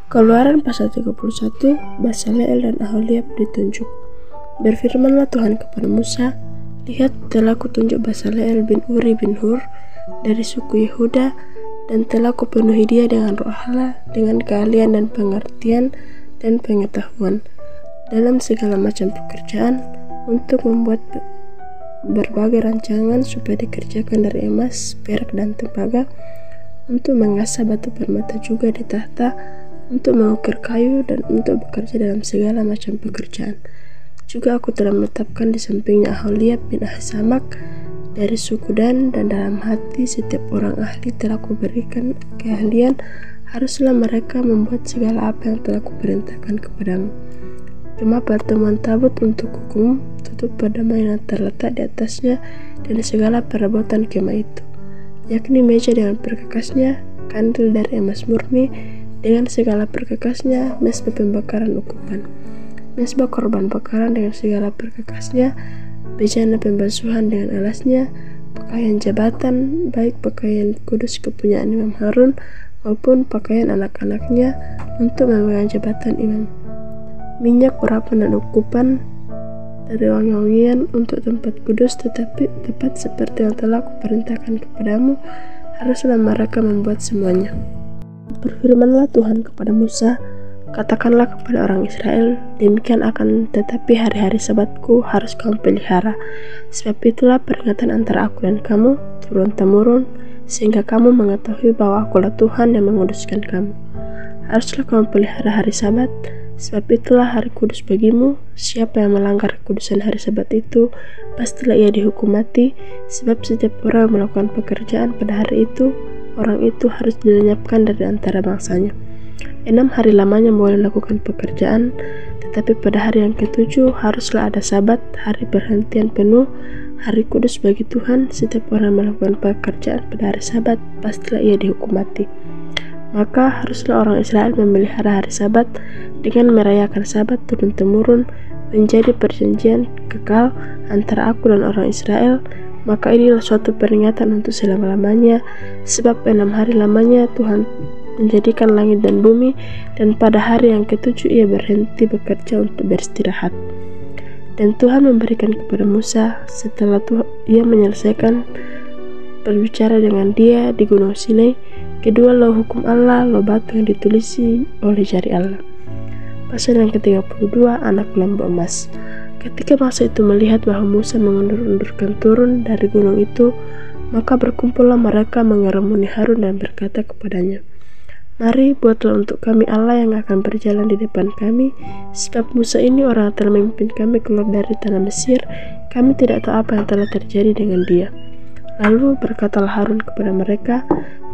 Keluaran pasal 31, Bezaleel dan Aholiab ditunjuk. Berfirmanlah Tuhan kepada Musa, lihat, telah kutunjuk Bezaleel bin Uri bin Hur dari suku Yehuda, dan telah kupenuhi dia dengan roh Allah, dengan keahlian dan pengertian dan pengetahuan dalam segala macam pekerjaan, untuk membuat berbagai rancangan supaya dikerjakan dari emas, perak, dan tembaga, untuk mengasah batu permata juga di tahta, untuk mengukir kayu, dan untuk bekerja dalam segala macam pekerjaan. Juga aku telah menetapkan di sampingnya Aholiab bin Ahisamak dari suku Dan, dan dalam hati setiap orang ahli telah kuberikan keahlian, haruslah mereka membuat segala apa yang telah kuperintahkan kepadamu. Kemah pertemuan tabut untuk hukum, tutup perdamaian yang terletak di atasnya, dan segala perabotan kemah itu, yakni meja dengan perkakasnya, kandil dari emas murni dengan segala perkakasnya, mesbah pembakaran ukupan, mesbah korban bakaran dengan segala perkakasnya, bejana pembasuhan dengan alasnya, pakaian jabatan, baik pakaian kudus kepunyaan Imam Harun maupun pakaian anak-anaknya untuk memegang jabatan imam, minyak urapan dan ukupan dari wangi-wangian untuk tempat kudus, tetapi tepat seperti yang telah kuperintahkan kepadamu, haruslah mereka membuat semuanya. Berfirmanlah Tuhan kepada Musa, katakanlah kepada orang Israel, demikian akan tetapi hari-hari sabatku harus kamu pelihara, sebab itulah peringatan antara aku dan kamu turun-temurun, sehingga kamu mengetahui bahwa akulah Tuhan yang menguduskan kamu. Haruslah kamu pelihara hari sabat, sebab itulah hari kudus bagimu. Siapa yang melanggar kekudusan hari sabat itu, pastilah ia dihukum mati, sebab setiap orang yang melakukan pekerjaan pada hari itu, orang itu harus dilenyapkan dari antara bangsanya. 6 hari lamanya boleh lakukan pekerjaan, tetapi pada hari yang ke-7 haruslah ada sabat, hari perhentian penuh, hari kudus bagi Tuhan. Setiap orang melakukan pekerjaan pada hari sabat, pastilah ia dihukum mati. Maka haruslah orang Israel memelihara hari sabat dengan merayakan sabat turun-temurun, menjadi perjanjian kekal antara aku dan orang Israel. Maka inilah suatu peringatan untuk selama-lamanya, sebab 6 hari lamanya Tuhan menjadikan langit dan bumi, dan pada hari yang ke-7 ia berhenti bekerja untuk beristirahat. Dan Tuhan memberikan kepada Musa setelah ia menyelesaikan berbicara dengan dia di Gunung Sinai, kedua lo hukum Allah, lo batu yang ditulisi oleh jari Allah. Pasal yang ke-32, anak lembu emas. Ketika bangsa itu melihat bahwa Musa mengundur-undurkan turun dari gunung itu, maka berkumpullah mereka mengerumuni Harun dan berkata kepadanya, mari buatlah untuk kami Allah yang akan berjalan di depan kami, sebab Musa ini orang yang telah memimpin kami keluar dari tanah Mesir, kami tidak tahu apa yang telah terjadi dengan dia. Lalu berkatalah Harun kepada mereka,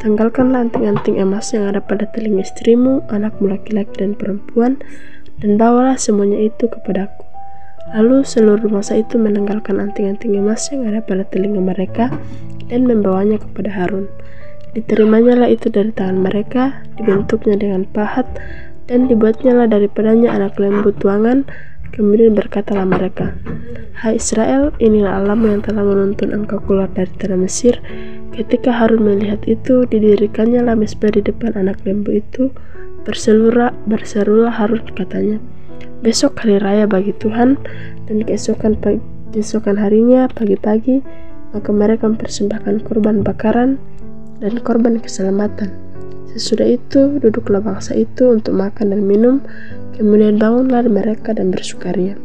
tanggalkanlah anting-anting emas yang ada pada telinga istrimu, anakmu laki-laki dan perempuan, dan bawalah semuanya itu kepadaku. Lalu seluruh masa itu menanggalkan anting-anting emas yang ada pada telinga mereka dan membawanya kepada Harun. Diterimanya lah itu dari tangan mereka, dibentuknya dengan pahat, dan dibuatnya lah daripadanya anak lembu tuangan. Kemudian berkatalah mereka, hai Israel, inilah Allahmu yang telah menuntun engkau keluar dari tanah Mesir. Ketika Harun melihat itu, didirikannya lah mezbah di depan anak lembu itu. Berserulah Harun katanya, besok hari raya bagi Tuhan, dan keesokan harinya pagi-pagi, maka mereka mempersembahkan korban bakaran dan korban keselamatan. Sesudah itu duduklah bangsa itu untuk makan dan minum, kemudian bangunlah mereka dan bersukaria.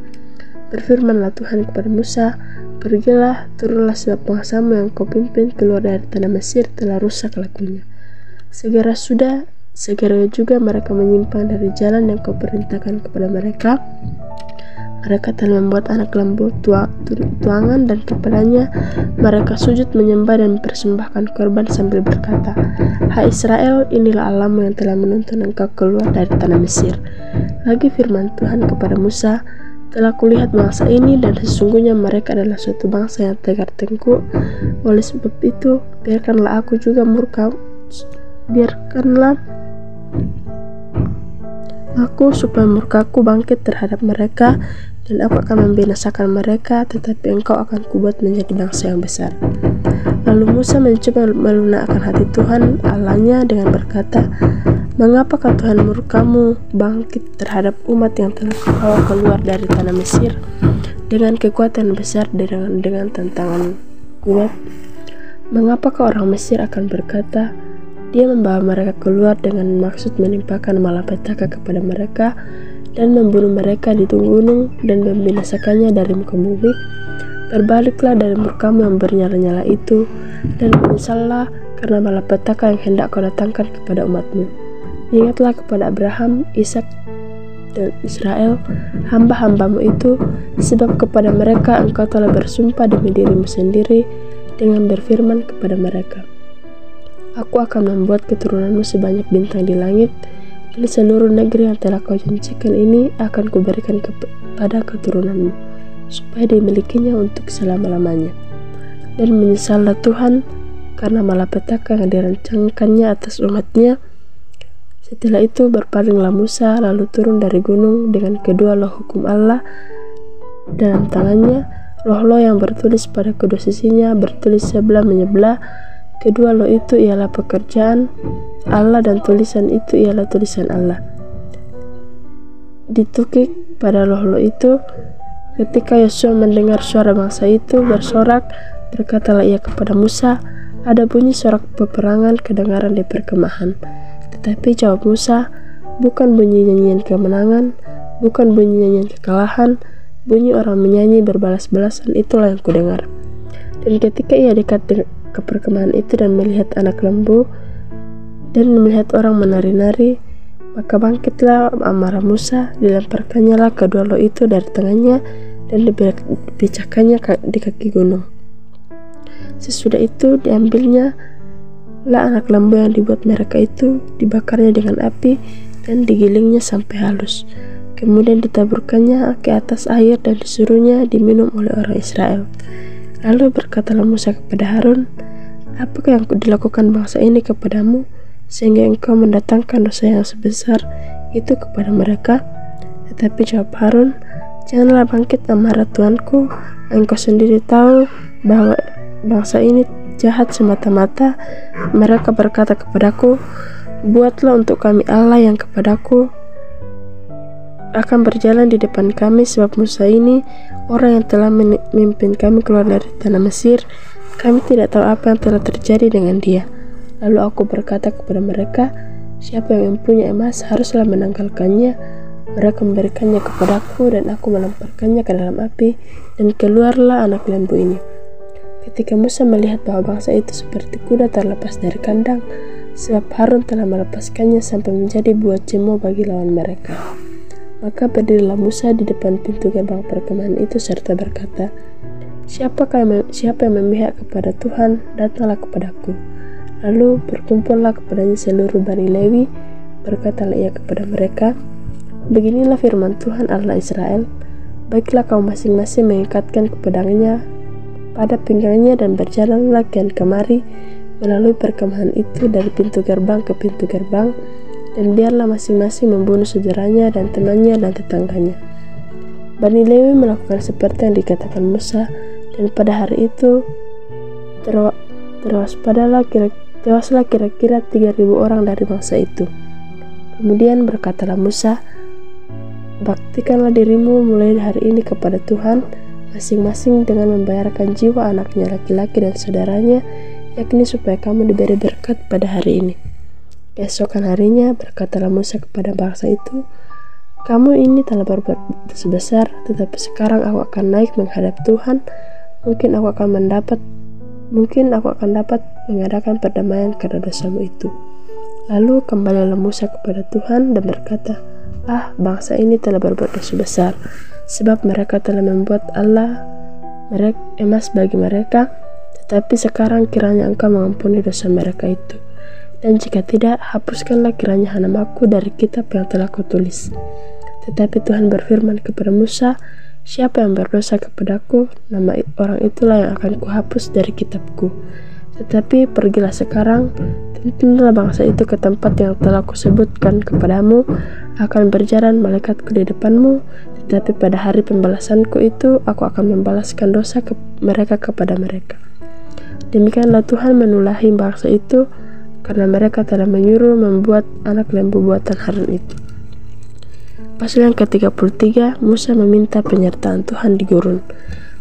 Berfirmanlah Tuhan kepada Musa, pergilah, turunlah, sebab bangsamu yang kau pimpin keluar dari tanah Mesir telah rusak lakunya. Segera juga mereka menyimpang dari jalan yang kau perintahkan kepada mereka. Mereka telah membuat anak lembu tuangan, dan kepadanya mereka sujud menyembah dan mempersembahkan korban sambil berkata, hai Israel, inilah Allahmu yang telah menuntun engkau keluar dari tanah Mesir. Lagi firman Tuhan kepada Musa, telah kulihat bangsa ini, dan sesungguhnya mereka adalah suatu bangsa yang tegar tengkuk. Oleh sebab itu, biarkanlah aku supaya murkaku bangkit terhadap mereka, dan aku akan membinasakan mereka, tetapi engkau akan kubuat menjadi bangsa yang besar. Lalu Musa mencoba melunakkan hati Tuhan Allahnya dengan berkata, Mengapakah Tuhan murkamu bangkit terhadap umat yang telah kau bawa keluar dari tanah Mesir dengan kekuatan besar dengan tantangan kuat? Mengapakah orang Mesir akan berkata, dia membawa mereka keluar dengan maksud menimpakan malapetaka kepada mereka dan membunuh mereka di gunung dan membinasakannya dari muka bumi? Berbaliklah dari murkamu yang bernyala-nyala itu dan menyesallah karena malapetaka yang hendak kau datangkan kepada umatmu. Ingatlah kepada Abraham, Ishak, dan Israel, hamba-hambamu itu, sebab kepada mereka engkau telah bersumpah demi dirimu sendiri dengan berfirman kepada mereka, aku akan membuat keturunanmu sebanyak bintang di langit, dan seluruh negeri yang telah kau janjikan ini akan kuberikan kepada keturunanmu, supaya dimilikinya untuk selama-lamanya. Dan menyesallah Tuhan karena malapetaka yang dirancangkannya atas umatnya. Setelah itu berpalinglah Musa lalu turun dari gunung dengan kedua loh hukum Allah dalam tangannya. Loh-loh yang bertulis pada kedua sisinya bertulis sebelah menyebelah. Kedua loh itu ialah pekerjaan Allah dan tulisan itu ialah tulisan Allah. Ditukik pada loh-loh itu. Ketika Yosua mendengar suara bangsa itu bersorak, berkatalah ia kepada Musa, ada bunyi sorak peperangan kedengaran di perkemahan. Tetapi jawab Musa, bukan bunyi nyanyian kemenangan, bukan bunyi nyanyian kekalahan, bunyi orang menyanyi berbalas-balasan itulah yang kudengar. Dan ketika ia dekat ke perkemahan itu dan melihat anak lembu dan melihat orang menari-nari, maka bangkitlah amarah Musa, dilemparkannya lah kedua loh itu dari tangannya dan dipecahkannya di kaki gunung. Sesudah itu diambilnya lah anak lembu yang dibuat mereka itu, dibakarnya dengan api dan digilingnya sampai halus. Kemudian ditaburkannya ke atas air dan disuruhnya diminum oleh orang Israel. Lalu berkatalah Musa kepada Harun, apakah yang dilakukan bangsa ini kepadamu sehingga engkau mendatangkan dosa yang sebesar itu kepada mereka? Tetapi jawab Harun, janganlah bangkit amarah Tuanku, engkau sendiri tahu bahwa bangsa ini jahat semata-mata. Mereka berkata kepadaku, buatlah untuk kami Allah yang kepadaku akan berjalan di depan kami, sebab Musa ini orang yang telah memimpin kami keluar dari tanah Mesir. Kami tidak tahu apa yang telah terjadi dengan dia. Lalu aku berkata kepada mereka, siapa yang mempunyai emas haruslah menanggalkannya. Mereka memberikannya kepadaku dan aku melemparkannya ke dalam api, dan keluarlah anak lembu ini. Ketika Musa melihat bahwa bangsa itu seperti kuda terlepas dari kandang, sebab Harun telah melepaskannya sampai menjadi buah cemo bagi lawan mereka, maka berdirilah Musa di depan pintu gerbang perkemahan itu serta berkata, siapa yang memihak kepada Tuhan, datanglah kepadaku. Lalu berkumpullah kepadanya seluruh Bani Lewi. Berkatalah ia kepada mereka, beginilah firman Tuhan Allah Israel, baiklah kaum masing-masing mengikatkan pedangnya pada pinggangnya dan berjalanlah kian kemari melalui perkemahan itu dari pintu gerbang ke pintu gerbang, dan biarlah masing-masing membunuh saudaranya dan temannya dan tetangganya. Bani Lewi melakukan seperti yang dikatakan Musa, dan pada hari itu tewaslah kira-kira 3.000 orang dari bangsa itu. Kemudian berkatalah Musa, baktikanlah dirimu mulai hari ini kepada Tuhan, masing-masing dengan membayarkan jiwa anaknya laki-laki dan saudaranya, yakni supaya kamu diberi berkat pada hari ini. Keesokan harinya berkatalah Musa kepada bangsa itu, kamu ini telah berbuat dosa besar, tetapi sekarang aku akan naik menghadap Tuhan. Mungkin aku akan dapat mengadakan perdamaian karena dosamu itu. Lalu kembalilah Musa kepada Tuhan dan berkata, bangsa ini telah berbuat dosa besar, sebab mereka telah membuat Allah emas bagi mereka. Tetapi sekarang kiranya engkau mengampuni dosa mereka itu, dan jika tidak, hapuskanlah kiranya namaku dari kitab yang telah kau tulis. Tetapi Tuhan berfirman kepada Musa, siapa yang berdosa kepadaku, nama orang itulah yang akan kuhapus dari kitabku. Tetapi pergilah sekarang, tuntunlah bangsa itu ke tempat yang telah kusebutkan kepadamu, akan berjalan malaikatku di depanmu, tetapi pada hari pembalasanku itu aku akan membalaskan dosa mereka kepada mereka. Demikianlah Tuhan menulahi bangsa itu karena mereka telah menyuruh membuat anak lembu buatan Harun itu. Pasal yang ke-33, Musa meminta penyertaan Tuhan di gurun.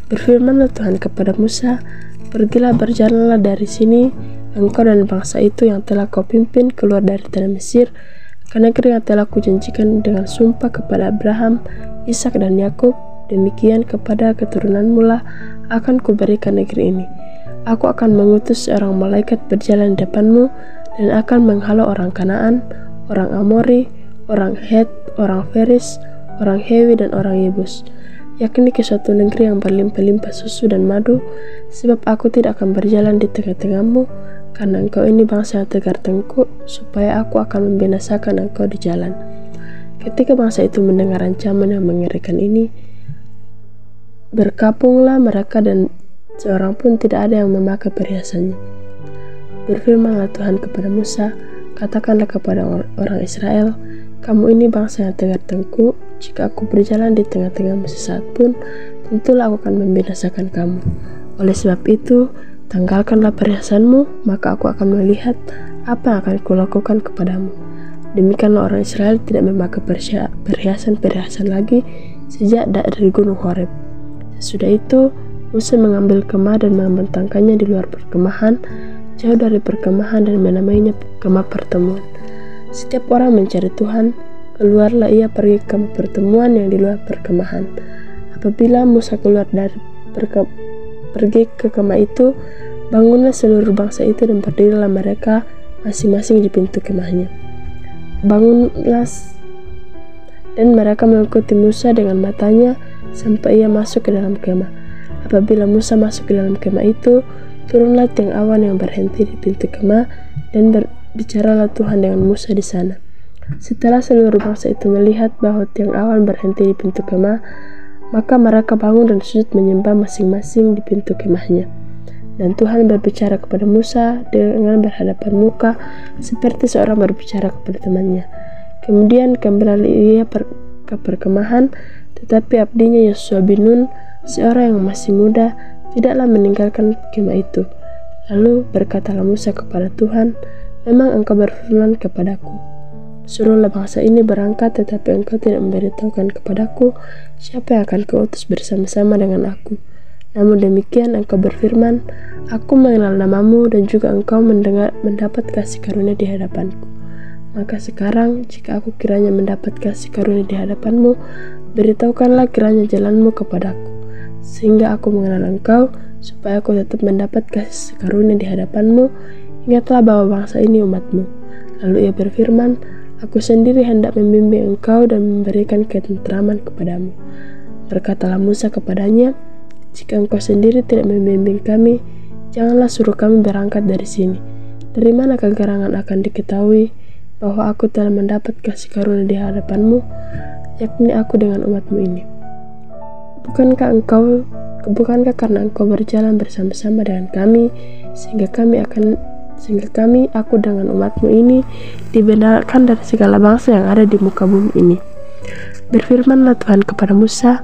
Berfirmanlah Tuhan kepada Musa, "Pergilah, berjalanlah dari sini, engkau dan bangsa itu yang telah kau pimpin keluar dari tanah Mesir, ke negeri yang telah kujanjikan dengan sumpah kepada Abraham, Ishak dan Yakub. Demikian kepada keturunanmu lah akan kuberikan negeri ini. Aku akan mengutus seorang malaikat berjalan di depanmu dan akan menghalau orang Kanaan, orang Amori, orang Het, orang Feris, orang Hewi dan orang Yebus, yakni ke suatu negeri yang berlimpah-limpah susu dan madu, sebab aku tidak akan berjalan di tengah-tengahmu, karena engkau ini bangsa yang tegar tengkuk, supaya aku akan membinasakan engkau di jalan." Ketika bangsa itu mendengar ancaman yang mengerikan ini, berkabunglah mereka dan seorang pun tidak ada yang memakai perhiasannya. Berfirmanlah Tuhan kepada Musa, "Katakanlah kepada orang Israel, kamu ini bangsa yang tegar tengkuk. Jika aku berjalan di tengah-tengahmu sesaat pun, tentulah aku akan membinasakan kamu. Oleh sebab itu, tanggalkanlah perhiasanmu, maka aku akan melihat apa yang akan kulakukan kepadamu." Demikianlah orang Israel tidak memakai perhiasan-perhiasan lagi sejak dari gunung Horeb. Sesudah itu, Musa mengambil kemah dan membentangkannya di luar perkemahan, jauh dari perkemahan, dan menamainya kemah pertemuan. Setiap orang mencari Tuhan, keluarlah ia pergi ke pertemuan yang di luar perkemahan. Apabila Musa keluar dari pergi ke kemah itu, bangunlah seluruh bangsa itu dan berdirilah mereka masing-masing di pintu kemahnya. Bangunlah dan mereka mengikuti Musa dengan matanya sampai ia masuk ke dalam kemah. Apabila Musa masuk ke dalam kemah itu, turunlah tiang awan yang berhenti di pintu kemah, dan berbicaralah Tuhan dengan Musa di sana. Setelah seluruh bangsa itu melihat bahwa tiang awan berhenti di pintu kemah, maka mereka bangun dan sujud menyembah masing-masing di pintu kemahnya. Dan Tuhan berbicara kepada Musa dengan berhadapan muka, seperti seorang berbicara kepada temannya. Kemudian kembali ia ke perkemahan, tetapi abdinya Yosua bin Nun, seorang yang masih muda, tidaklah meninggalkan kemah itu. Lalu berkatalah Musa kepada Tuhan, "Memang engkau berfirman kepadaku, suruhlah bangsa ini berangkat, tetapi engkau tidak memberitahukan kepadaku siapa yang akan kuutus bersama-sama dengan aku. Namun demikian engkau berfirman, aku mengenal namamu dan juga engkau mendapat kasih karunia di hadapanku. Maka sekarang, jika aku kiranya mendapat kasih karunia di hadapanmu, beritahukanlah kiranya jalanmu kepadaku, sehingga aku mengenal engkau, supaya aku tetap mendapat kasih karunia di hadapanmu. Ingatlah bahwa bangsa ini umatmu." Lalu ia berfirman, "Aku sendiri hendak membimbing engkau dan memberikan ketentraman kepadamu." Berkatalah Musa kepadanya, "Jika engkau sendiri tidak membimbing kami, janganlah suruh kami berangkat dari sini. Dari mana kegerangan akan diketahui bahwa aku telah mendapat kasih karunia di hadapanmu, yakni aku dengan umatmu ini? Bukankah karena engkau berjalan bersama-sama dengan kami, sehingga aku dengan umatmu ini dibenarkan dari segala bangsa yang ada di muka bumi ini?" Berfirmanlah Tuhan kepada Musa,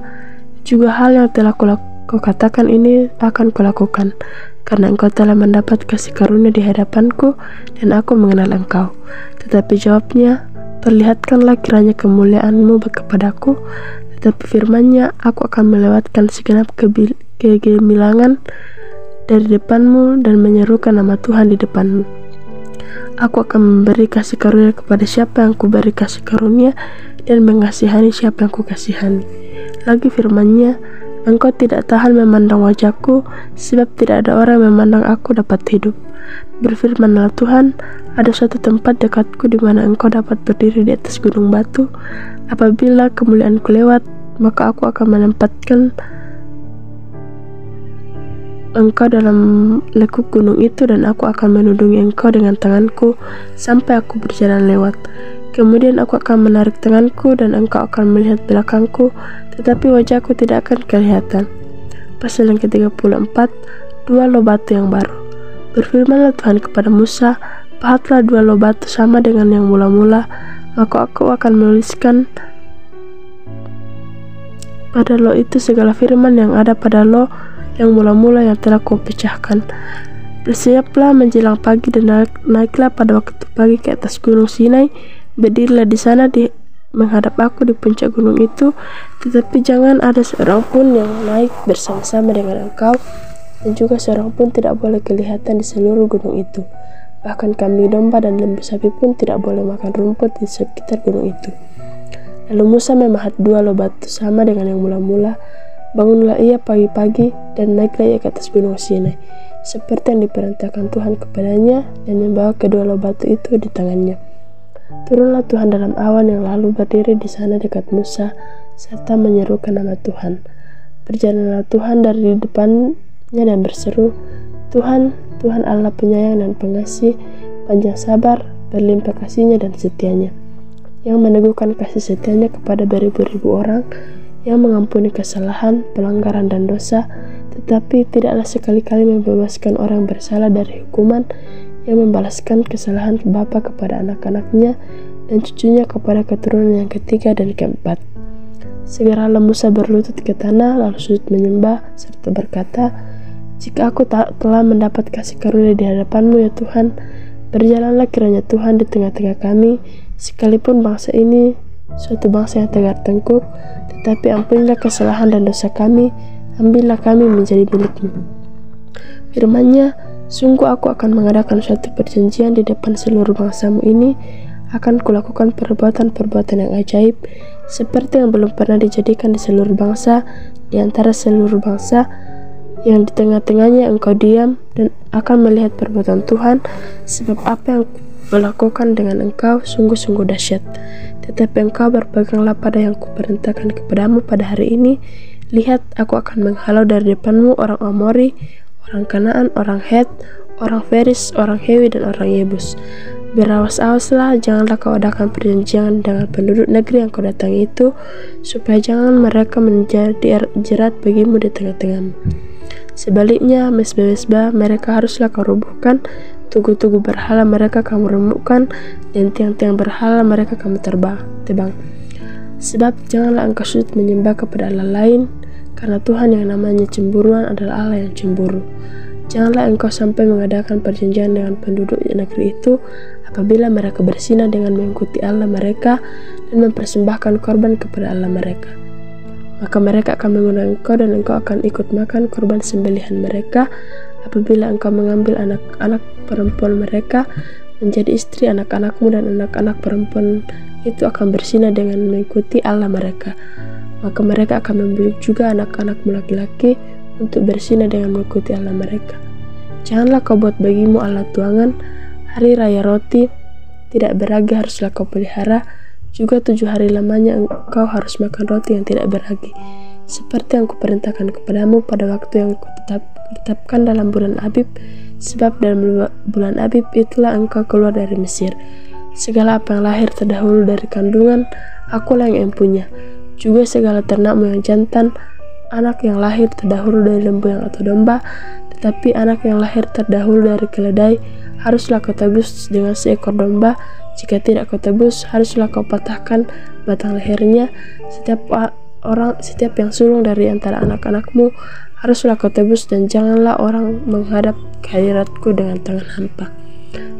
"Juga hal yang telah kau katakan ini akan kulakukan, karena engkau telah mendapat kasih karunia di hadapanku dan aku mengenal engkau." Tetapi jawabnya, "Perlihatkanlah kiranya kemuliaanmu kepadaku." Tetapi firman-Nya, "Aku akan melewatkan segenap kegemilangan dari depanmu dan menyerukan nama Tuhan di depanmu. Aku akan memberi kasih karunia kepada siapa yang kuberi kasih karunia dan mengasihani siapa yang kukasihani." Lagi firman-Nya, "Engkau tidak tahan memandang wajahku, sebab tidak ada orang yang memandang aku dapat hidup." Berfirmanlah Tuhan, "Ada suatu tempat dekatku di mana engkau dapat berdiri di atas gunung batu. Apabila kemuliaanku lewat, maka aku akan menempatkan engkau dalam lekuk gunung itu, dan aku akan menudungi engkau dengan tanganku sampai aku berjalan lewat. Kemudian aku akan menarik tanganku dan engkau akan melihat belakangku, tetapi wajahku tidak akan kelihatan." Pasal yang ke-34, dua loh batu yang baru. Berfirmanlah Tuhan kepada Musa, "Pahatlah dua loh batu sama dengan yang mula-mula, maka aku akan menuliskan pada loh itu segala firman yang ada pada loh yang mula-mula yang telah kau pecahkan." Bersiaplah menjelang pagi dan naiklah pada waktu pagi ke atas gunung Sinai. Berdirilah di sana menghadap aku di puncak gunung itu, tetapi jangan ada seorang pun yang naik bersama-sama dengan engkau, dan juga seorang pun tidak boleh kelihatan di seluruh gunung itu. Bahkan kambing domba dan lembu sapi pun tidak boleh makan rumput di sekitar gunung itu. Lalu Musa memahat 2 loh batu sama dengan yang mula-mula. Bangunlah ia pagi-pagi dan naiklah ia ke atas gunung Sinai, seperti yang diperintahkan Tuhan kepadanya, dan membawa kedua loh batu itu di tangannya. Turunlah Tuhan dalam awan yang lalu berdiri di sana dekat Musa, serta menyerukan nama Tuhan. Berjalanlah Tuhan dari depannya dan berseru, Tuhan, Tuhan Allah penyayang dan pengasih, panjang sabar, berlimpah kasihnya dan setianya, yang meneguhkan kasih setianya kepada beribu-ribu orang, yang mengampuni kesalahan, pelanggaran dan dosa, tetapi tidaklah sekali-kali membebaskan orang bersalah dari hukuman, yang membalaskan kesalahan bapa kepada anak-anaknya dan cucunya kepada keturunan yang ketiga dan keempat. Segeralah Musa berlutut ke tanah, lalu sujud menyembah serta berkata, jika aku telah mendapat kasih karunia di hadapan-Mu ya Tuhan, berjalanlah kiranya Tuhan di tengah-tengah kami, sekalipun bangsa ini suatu bangsa yang tegar tengkuk, tetapi ampunilah kesalahan dan dosa kami, ambillah kami menjadi milik-Mu. Firman-Nya, sungguh aku akan mengadakan suatu perjanjian di depan seluruh bangsa-Mu ini, akan kulakukan perbuatan-perbuatan yang ajaib, seperti yang belum pernah dijadikan di seluruh bangsa, di antara seluruh bangsa, yang di tengah-tengahnya engkau diam, dan akan melihat perbuatan Tuhan, sebab apa yang melakukan dengan engkau sungguh-sungguh dahsyat. Tetapi engkau berpeganglah pada yang kuperintahkan kepadamu pada hari ini. Lihat, aku akan menghalau dari depanmu orang Amori, orang Kanaan, orang Het, orang Feris, orang Hewi, dan orang Yebus. Berawas-awaslah, janganlah kau adakan perjanjian dengan penduduk negeri yang kau datangi itu, supaya jangan mereka menjadi jerat bagimu di tengah-tengahmu. Sebaliknya, mesbah-mesbah mereka haruslah kau rubuhkan, tugu-tugu berhala mereka kamu remukkan, dan tiang-tiang berhala mereka kamu tebang. Sebab janganlah engkau sujud menyembah kepada Allah lain, karena Tuhan yang namanya cemburuan adalah Allah yang cemburu. Janganlah engkau sampai mengadakan perjanjian dengan penduduk negeri itu, apabila mereka bersinah dengan mengikuti Allah mereka dan mempersembahkan korban kepada Allah mereka. Maka mereka akan mengundang engkau, dan engkau akan ikut makan korban sembelihan mereka. Apabila engkau mengambil anak-anak perempuan mereka menjadi istri anak-anakmu, dan anak-anak perempuan itu akan bersinah dengan mengikuti Allah mereka, maka mereka akan membeli juga anak-anakmu laki-laki untuk bersinah dengan mengikuti Allah mereka. Janganlah kau buat bagimu Allah tuangan. Hari raya roti tidak beragi haruslah kau pelihara, juga 7 hari lamanya engkau harus makan roti yang tidak beragi, seperti yang kuperintahkan kepadamu pada waktu yang kutetapkan dalam bulan Abib, sebab dalam bulan Abib itulah engkau keluar dari Mesir. Segala apa yang lahir terdahulu dari kandungan, akulah yang empunya. Juga segala ternakmu yang jantan, anak yang lahir terdahulu dari lembu yang atau domba, tetapi anak yang lahir terdahulu dari keledai, haruslah kau tebus dengan seekor domba. Jika tidak kau tebus, haruslah kau patahkan batang lehernya. Setiap yang sulung dari antara anak-anakmu haruslah kau tebus, dan janganlah orang menghadap kehadiratku dengan tangan hampa.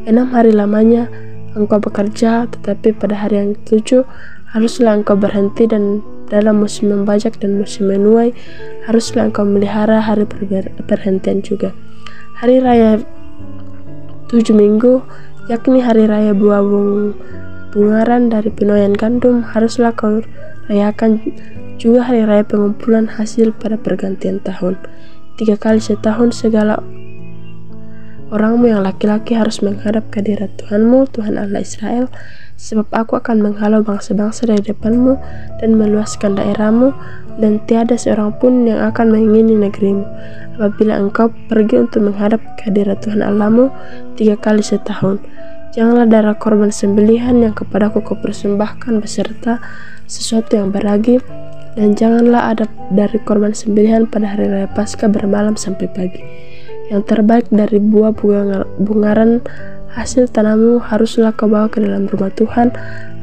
6 hari lamanya engkau bekerja, tetapi pada hari yang 7 haruslah engkau berhenti, dan dalam musim membajak dan musim menuai haruslah engkau melihara hari perhentian juga. Hari raya 7 minggu, yakni hari raya buah bungaran dari penuaian gandum, haruslah kau rayakan. Juga hari raya pengumpulan hasil pada pergantian tahun. 3 kali setahun segala orangmu yang laki-laki harus menghadap ke hadirat Tuhanmu, Tuhan Allah Israel, sebab aku akan menghalau bangsa-bangsa dari depanmu dan meluaskan daerahmu, dan tiada seorang pun yang akan mengingini negerimu, apabila engkau pergi untuk menghadap ke hadirat Tuhan Allahmu 3 kali setahun. Janganlah darah korban sembelihan yang kepadaku kau persembahkan beserta sesuatu yang beragi, dan janganlah ada dari korban sembelihan pada hari raya Paskah bermalam sampai pagi. Yang terbaik dari buah bungaran hasil tanahmu haruslah kau bawa ke dalam rumah Tuhan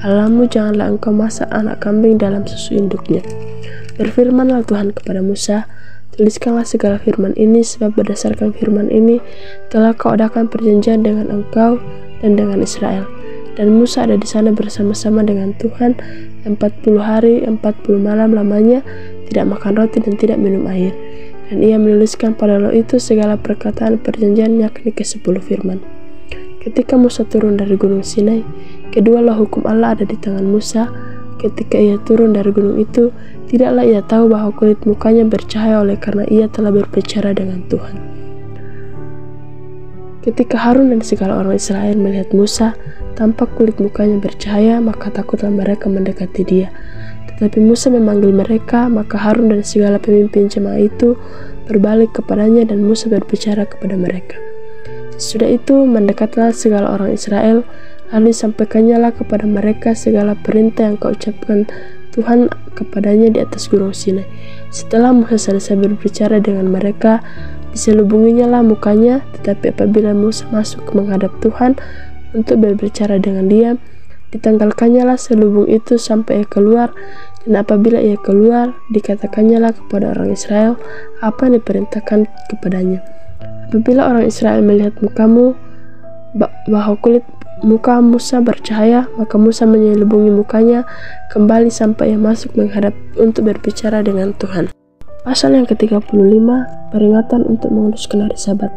Allahmu. Janganlah engkau masak anak kambing dalam susu induknya. Berfirmanlah Tuhan kepada Musa, tuliskanlah segala firman ini, sebab berdasarkan firman ini telah kau adakan perjanjian dengan engkau dan dengan Israel. Dan Musa ada di sana bersama-sama dengan Tuhan 40 hari 40 malam lamanya, tidak makan roti dan tidak minum air. Dan ia menuliskan pada loh itu segala perkataan perjanjian, yakni ke-10 firman. Ketika Musa turun dari gunung Sinai, kedua loh hukum Allah ada di tangan Musa. Ketika ia turun dari gunung itu, tidaklah ia tahu bahwa kulit mukanya bercahaya oleh karena ia telah berbicara dengan Tuhan. Ketika Harun dan segala orang Israel melihat Musa, tampak kulit mukanya bercahaya, maka takutlah mereka mendekati dia. Tetapi Musa memanggil mereka, maka Harun dan segala pemimpin jemaah itu berbalik kepadanya dan Musa berbicara kepada mereka. Sesudah itu mendekatlah segala orang Israel, lalu disampaikannya kepada mereka segala perintah yang kau ucapkan Tuhan kepadanya di atas gunung Sinai. Setelah Musa selesai berbicara dengan mereka, diselubunginya mukanya, tetapi apabila Musa masuk menghadap Tuhan untuk berbicara dengan dia, ditanggalkannya selubung itu sampai ia keluar, dan apabila ia keluar, dikatakannya kepada orang Israel apa yang diperintahkan kepadanya. Apabila orang Israel melihat mukamu, bahwa kulit muka Musa bercahaya, maka Musa menyelubungi mukanya kembali sampai ia masuk menghadap untuk berbicara dengan Tuhan. Pasal yang ke-35, peringatan untuk menguduskan hari Sabat.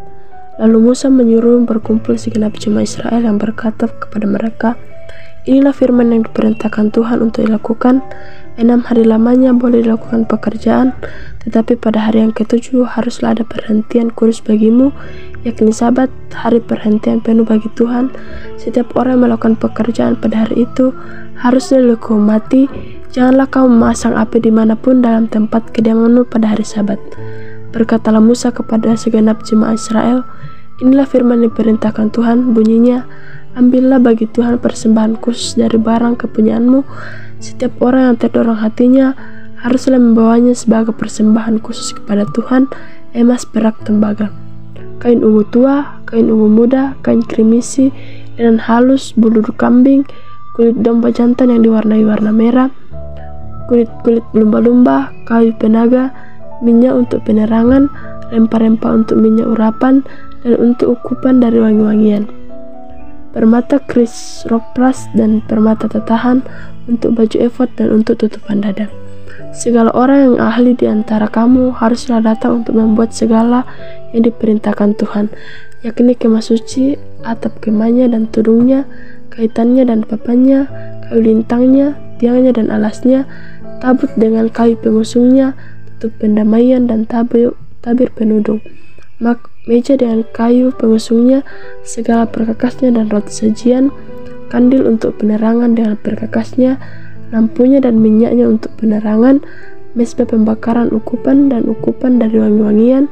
Lalu Musa menyuruh berkumpul segenap jemaah Israel yang berkata kepada mereka, inilah firman yang diperintahkan Tuhan untuk dilakukan. 6 hari lamanya boleh dilakukan pekerjaan, tetapi pada hari yang ke-7 haruslah ada perhentian kudus bagimu, yakni Sabat, hari perhentian penuh bagi Tuhan. Setiap orang yang melakukan pekerjaan pada hari itu harusnya dihukum mati. Janganlah kau memasang api dimanapun dalam tempat kediamanmu pada hari Sabat. Berkatalah Musa kepada segenap jemaah Israel, inilah firman yang diperintahkan Tuhan, bunyinya, ambillah bagi Tuhan persembahan khusus dari barang kepunyaanmu. Setiap orang yang terdorong hatinya haruslah membawanya sebagai persembahan khusus kepada Tuhan, emas, perak, tembaga, kain ungu tua, kain ungu muda, kain krimisi, linen halus, bulu kambing, kulit domba jantan yang diwarnai warna merah, kulit lumba-lumba, kayu penaga, minyak untuk penerangan, rempah-rempah untuk minyak urapan, dan untuk ukupan dari wangi-wangian, permata krisopras dan permata tatahan, untuk baju efod dan untuk tutupan dada. Segala orang yang ahli di antara kamu haruslah datang untuk membuat segala yang diperintahkan Tuhan, yakni kemah suci, atap kemahnya dan tudungnya, kaitannya dan papannya, kayu lintangnya, tiangnya dan alasnya, tabut dengan kayu pengusungnya, tutup pendamaian dan tabir penudung, meja dengan kayu pengusungnya, segala perkakasnya dan roti sajian, kandil untuk penerangan dengan perkakasnya, lampunya dan minyaknya untuk penerangan, mezbah pembakaran ukupan dan ukupan dari wangi-wangian,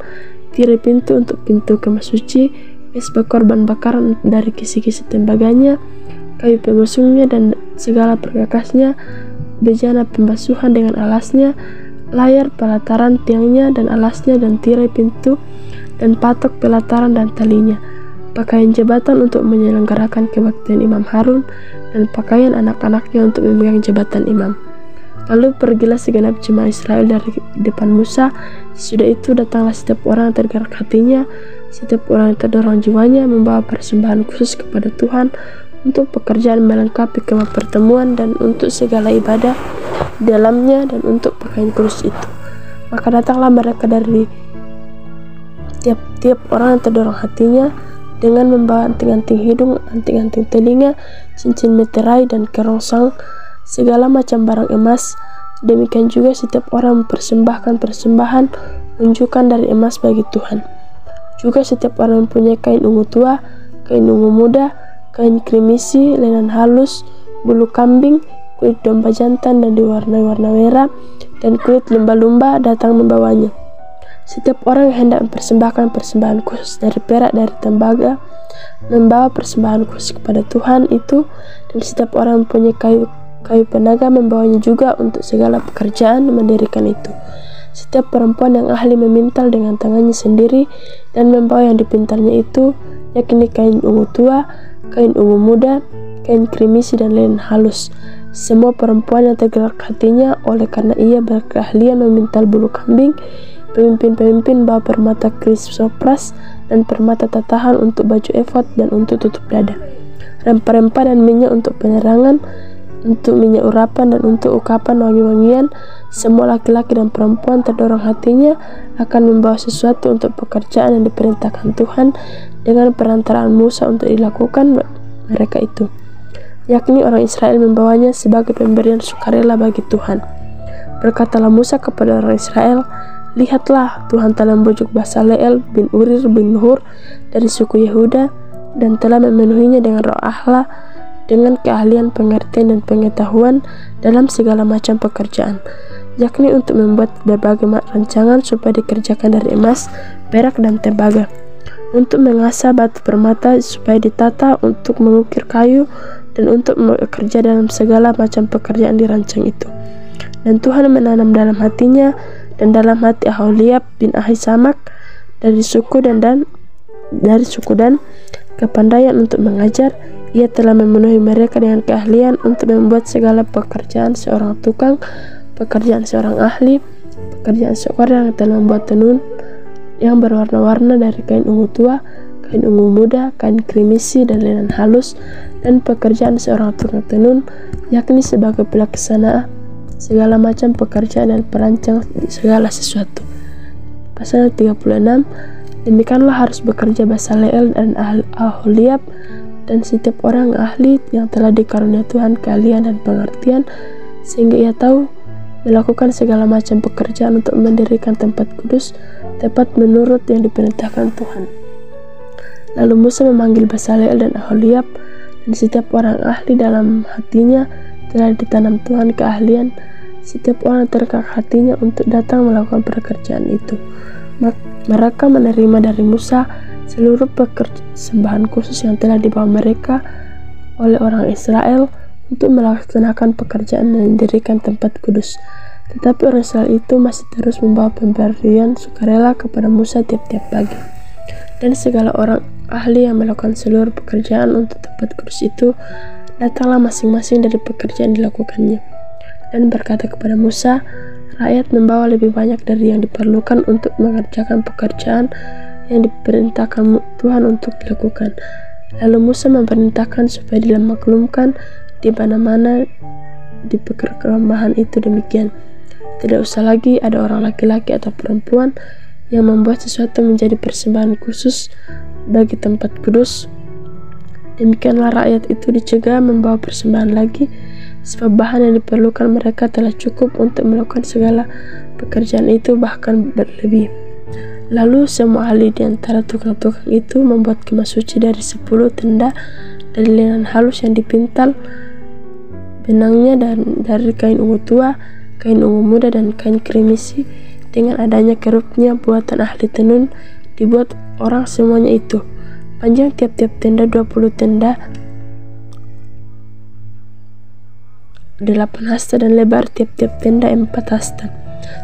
tirai pintu untuk pintu kemah suci, mezbah korban bakaran dari kisi-kisi tembaganya, kayu pengusungnya dan segala perkakasnya, bejana pembasuhan dengan alasnya, layar pelataran tiangnya dan alasnya dan tirai pintu dan patok pelataran dan talinya, pakaian jabatan untuk menyelenggarakan kebaktian Imam Harun, dan pakaian anak-anaknya untuk memegang jabatan imam. Lalu pergilah segenap jemaah Israel dari depan Musa. Sesudah itu datanglah setiap orang yang tergerak hatinya, setiap orang yang terdorong jiwanya, membawa persembahan khusus kepada Tuhan untuk pekerjaan melengkapi kemah pertemuan dan untuk segala ibadah di dalamnya dan untuk pakaian kudus itu. Maka datanglah mereka dari tiap orang yang terdorong hatinya dengan membawa anting-anting hidung, anting-anting telinga, cincin meterai dan kerongsang, segala macam barang emas. Demikian juga setiap orang mempersembahkan persembahan unjukan dari emas bagi Tuhan. Juga setiap orang mempunyai kain ungu tua, kain ungu muda, kain krimisi, linen halus, bulu kambing, kulit domba jantan dan diwarnai warna merah, dan kulit lumba-lumba datang membawanya. Setiap orang yang hendak mempersembahkan persembahan khusus dari perak dari tembaga membawa persembahan khusus kepada Tuhan itu, dan setiap orang mempunyai kayu penaga membawanya juga untuk segala pekerjaan mendirikan itu. Setiap perempuan yang ahli memintal dengan tangannya sendiri dan membawa yang dipintalnya itu, yakni kain ungu tua, kain ungu muda, kain krimisi dan linen halus. Semua perempuan yang tergerak hatinya oleh karena ia berkeahlian memintal bulu kambing, Pemimpin-pemimpin bawa permata krisopras dan permata tatahan untuk baju efod dan untuk tutup dada, rempah-rempah dan minyak untuk penerangan, untuk minyak urapan dan untuk ukapan wangi-wangian. Semua laki-laki dan perempuan terdorong hatinya akan membawa sesuatu untuk pekerjaan yang diperintahkan Tuhan dengan perantaraan Musa untuk dilakukan mereka itu, yakni orang Israel membawanya sebagai pemberian sukarela bagi Tuhan. Berkatalah Musa kepada orang Israel, "Lihatlah, Tuhan telah membujuk Basaleel bin Uri bin Hur dari suku Yehuda dan telah memenuhinya dengan roh Allah, dengan keahlian, pengertian, dan pengetahuan dalam segala macam pekerjaan, yakni untuk membuat berbagai rancangan supaya dikerjakan dari emas, perak, dan tembaga, untuk mengasah batu permata supaya ditata, untuk mengukir kayu, dan untuk bekerja dalam segala macam pekerjaan dirancang itu." Dan Tuhan menanam dalam hatinya dan dalam hati Aholiab bin Ahisamak dari suku Dan kepandaian untuk mengajar. Ia telah memenuhi mereka dengan keahlian untuk membuat segala pekerjaan seorang tukang, pekerjaan seorang ahli, pekerjaan seorang yang telah membuat tenun yang berwarna-warna dari kain ungu tua, kain ungu muda, kain krimisi, dan linen halus, dan pekerjaan seorang tukang tenun, yakni sebagai pelaksana segala macam pekerjaan dan perancang segala sesuatu. Pasal 36, demikianlah harus bekerja Basaleel dan Aholiab dan setiap orang ahli yang telah dikarunia Tuhan keahlian dan pengertian, sehingga ia tahu melakukan segala macam pekerjaan untuk mendirikan tempat kudus tepat menurut yang diperintahkan Tuhan. Lalu Musa memanggil Basaleel dan Aholiab, dan setiap orang ahli dalam hatinya telah ditanam Tuhan keahlian. Setiap orang tergerak hatinya untuk datang melakukan pekerjaan itu. Mereka menerima dari Musa seluruh persembahan khusus yang telah dibawa mereka oleh orang Israel untuk melaksanakan pekerjaan dan mendirikan tempat kudus. Tetapi orang Israel itu masih terus membawa pemberian sukarela kepada Musa tiap-tiap pagi. Dan segala orang ahli yang melakukan seluruh pekerjaan untuk tempat kudus itu datanglah masing-masing dari pekerjaan dilakukannya, dan berkata kepada Musa, "Rakyat membawa lebih banyak dari yang diperlukan untuk mengerjakan pekerjaan yang diperintahkan Tuhan untuk dilakukan." Lalu Musa memerintahkan supaya dimaklumkan di mana-mana di perkemahan itu demikian. Tidak usah lagi ada orang laki-laki atau perempuan yang membuat sesuatu menjadi persembahan khusus bagi tempat kudus. Demikianlah rakyat itu dicegah membawa persembahan lagi, sebab bahan yang diperlukan mereka telah cukup untuk melakukan segala pekerjaan itu, bahkan berlebih. Lalu semua ahli di antara tukang-tukang itu membuat kemah suci dari 10 tenda dari linen halus yang dipintal benangnya dan dari kain ungu tua, kain ungu muda, dan kain krimisi. Dengan adanya kerupnya buatan ahli tenun dibuat orang semuanya itu. Panjang tiap-tiap tenda 20 tenda, 8 hasta, dan lebar tiap-tiap tenda 4 hasta.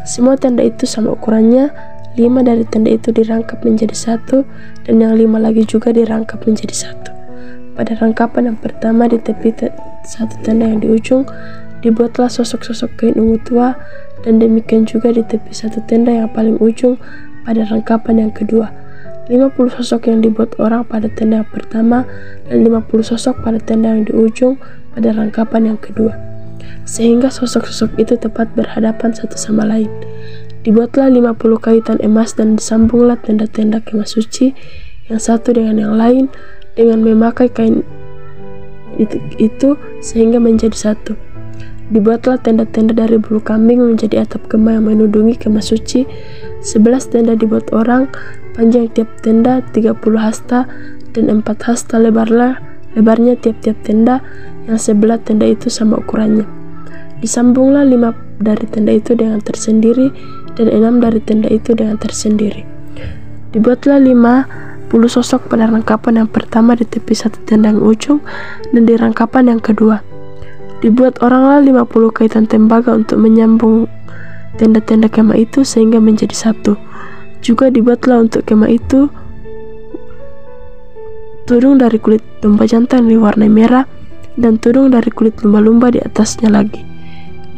Semua tenda itu sama ukurannya. 5 dari tenda itu dirangkap menjadi 1, dan yang 5 lagi juga dirangkap menjadi 1. Pada rangkapan yang pertama di tepi satu tenda yang di ujung dibuatlah sosok-sosok kain ungu tua, dan demikian juga di tepi satu tenda yang paling ujung pada rangkapan yang kedua. 50 sosok yang dibuat orang pada tenda yang pertama, dan 50 sosok pada tenda yang di ujung pada rangkapan yang kedua, sehingga sosok-sosok itu tepat berhadapan satu sama lain. Dibuatlah 50 kaitan emas, dan disambunglah tenda-tenda kemah suci yang satu dengan yang lain dengan memakai kain itu sehingga menjadi satu. Dibuatlah tenda-tenda dari bulu kambing menjadi atap kemah yang menudungi kemah suci. 11 tenda dibuat orang, panjang tiap tenda 30 hasta dan 4 hasta lebarnya tiap-tiap tenda, yang sebelah tenda itu sama ukurannya. Disambunglah 5 dari tenda itu dengan tersendiri, dan 6 dari tenda itu dengan tersendiri. Dibuatlah 50 sosok pada rangkapan yang pertama di tepi satu tenda yang ujung, dan di rangkapan yang kedua. Dibuat oranglah 50 kaitan tembaga untuk menyambung tenda-tenda kemah itu sehingga menjadi satu. Juga dibuatlah untuk kemah itu tudung dari kulit domba jantan yang diwarnai merah, dan tudung dari kulit lumba-lumba di atasnya lagi.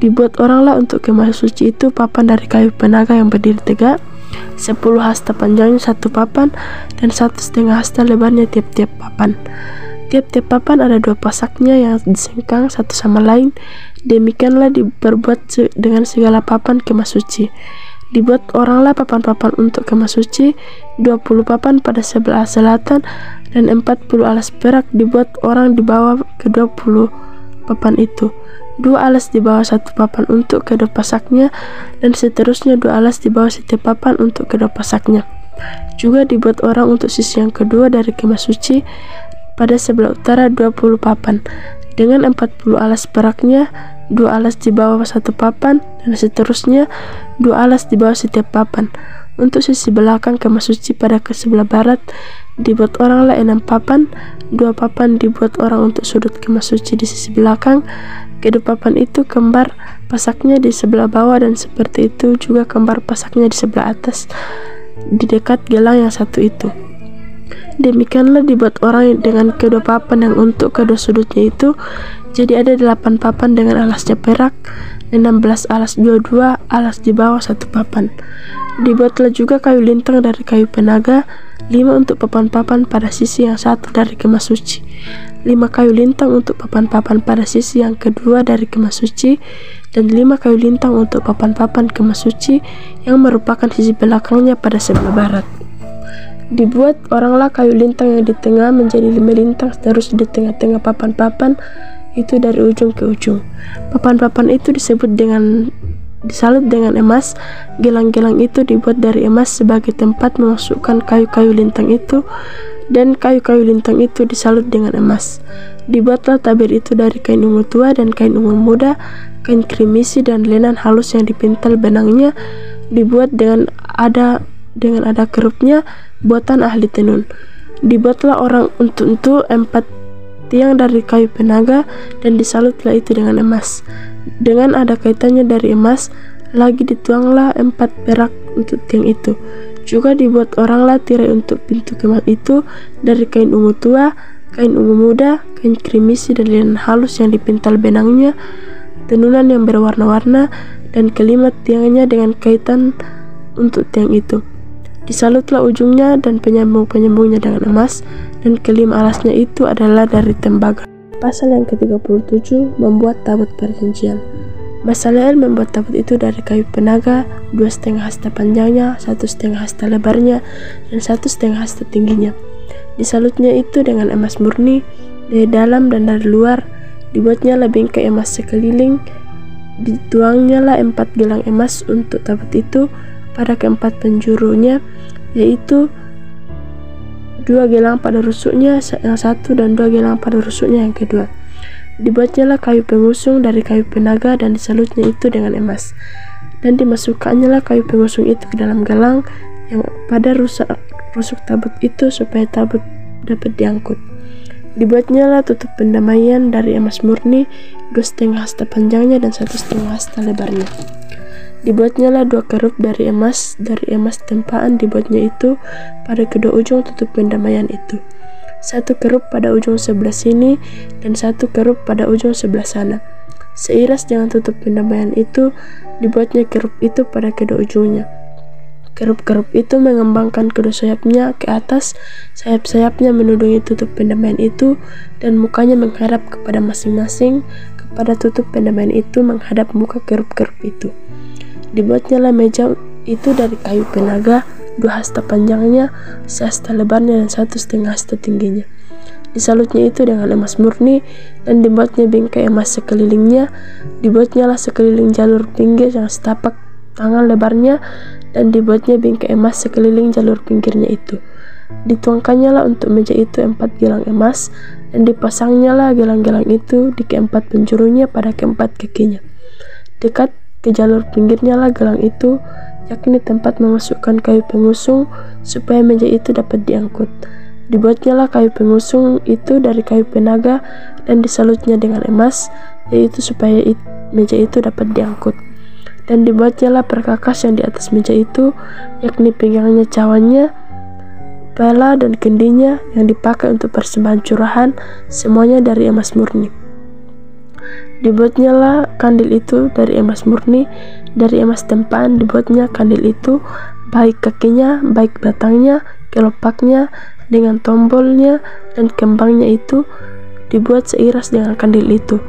Dibuat oranglah untuk kemah suci itu papan dari kayu penaga yang berdiri tegak, 10 hasta panjangnya satu papan, dan 1,5 hasta lebarnya tiap-tiap papan. Tiap-tiap papan ada 2 pasaknya yang disengkang satu sama lain. Demikianlah diperbuat dengan segala papan kemah suci. Dibuat oranglah papan-papan untuk kemah suci, 20 papan pada sebelah selatan, dan 40 alas perak dibuat orang di bawah ke-20 papan itu. 2 alas di bawah satu papan untuk kedua pasaknya, dan seterusnya 2 alas di bawah setiap papan untuk kedua pasaknya. Juga dibuat orang untuk sisi yang kedua dari kemah suci pada sebelah utara 20 papan, dengan 40 alas peraknya, 2 alas di bawah satu papan, dan seterusnya 2 alas di bawah setiap papan. Untuk sisi belakang kemah suci pada ke sebelah barat dibuat oranglah 6 papan, 2 papan dibuat orang untuk sudut kemah suci di sisi belakang. Kedua papan itu kembar pasaknya di sebelah bawah, dan seperti itu juga kembar pasaknya di sebelah atas di dekat gelang yang satu itu. Demikianlah dibuat orang dengan kedua papan yang untuk kedua sudutnya itu. Jadi ada 8 papan dengan alasnya perak, 16 alas, 22 alas di bawah satu papan. Dibuatlah juga kayu lintang dari kayu penaga, 5 untuk papan-papan pada sisi yang satu dari kemah suci, 5 kayu lintang untuk papan-papan pada sisi yang kedua dari kemah suci, dan 5 kayu lintang untuk papan-papan kemah suci yang merupakan sisi belakangnya pada sebelah barat. Dibuat oranglah kayu lintang yang di tengah menjadi 5 lintang terus di tengah-tengah papan-papan itu dari ujung ke ujung. Papan-papan itu disalut dengan emas. Gelang-gelang itu dibuat dari emas sebagai tempat memasukkan kayu-kayu lintang itu, dan kayu-kayu lintang itu disalut dengan emas. Dibuatlah tabir itu dari kain ungu tua dan kain ungu muda, kain krimisi dan lenan halus yang dipintal benangnya, dibuat dengan ada kerupnya, buatan ahli tenun. Dibuatlah orang untuk 4 tiang dari kayu penaga, dan disalutlah itu dengan emas. Dengan ada kaitannya dari emas, lagi dituanglah 4 perak untuk tiang itu. Juga dibuat oranglah tirai untuk pintu kemah itu dari kain ungu tua, kain ungu muda, kain krimisi dan linen halus yang dipintal benangnya, tenunan yang berwarna-warna, dan kelima tiangnya dengan kaitan untuk tiang itu. Disalutlah ujungnya dan penyambung-penyambungnya dengan emas, dan kelima alasnya itu adalah dari tembaga. Pasal yang ke-37, membuat tabut perjanjian. Bezaleel membuat tabut itu dari kayu penaga, 2,5 hasta panjangnya, 1,5 hasta lebarnya, dan 1,5 hasta tingginya. Disalutnya itu dengan emas murni dari dalam dan dari luar. Dibuatnya bingkai emas sekeliling. Dituangnya 4 gelang emas untuk tabut itu pada keempat penjurunya, yaitu 2 gelang pada rusuknya yang satu dan 2 gelang pada rusuknya yang kedua. Dibuatnya kayu pengusung dari kayu penaga, dan disalutnya itu dengan emas, dan dimasukkannya kayu pengusung itu ke dalam gelang yang pada rusuk tabut itu supaya tabut dapat diangkut. Dibuatnya tutup pendamaian dari emas murni, 2,5 hasta panjangnya dan 1,5 hasta lebarnya. Dibuatnya 2 kerup dari emas tempaan. Dibuatnya itu pada kedua ujung tutup pendamaian itu, 1 kerup pada ujung sebelah sini dan 1 kerup pada ujung sebelah sana. Seiras dengan tutup pendamaian itu, dibuatnya kerup itu pada kedua ujungnya. Kerup-kerup itu mengembangkan kedua sayapnya ke atas, sayap-sayapnya menudungi tutup pendamaian itu, dan mukanya menghadap kepada masing-masing kepada tutup pendamaian itu menghadap muka kerup-kerup itu. Dibuatnya meja itu dari kayu penaga, 2 hasta panjangnya, 1 hasta lebarnya, dan 1,5 hasta tingginya. Disalutnya itu dengan emas murni, dan dibuatnya bingkai emas sekelilingnya. Dibuatnya sekeliling jalur pinggir yang setapak tangan lebarnya, dan dibuatnya bingkai emas sekeliling jalur pinggirnya itu. Dituangkannya untuk meja itu 4 gelang emas, dan dipasangnya gelang-gelang itu di keempat penjurunya pada keempat kakinya. Dekat ke jalur pinggirnya gelang itu, yakni tempat memasukkan kayu pengusung supaya meja itu dapat diangkut. Dibuatnya kayu pengusung itu dari kayu penaga, dan disalutnya dengan emas, yaitu supaya meja itu dapat diangkut. Dan dibuatnya perkakas yang di atas meja itu, yakni pinggangnya, cawannya, pala dan kendinya yang dipakai untuk persembahan curahan, semuanya dari emas murni. Dibuatnya kandil itu dari emas murni, dari emas tempaan. Dibuatnya kandil itu baik kakinya, baik batangnya, kelopaknya, dengan tombolnya dan kembangnya itu dibuat seiras dengan kandil itu.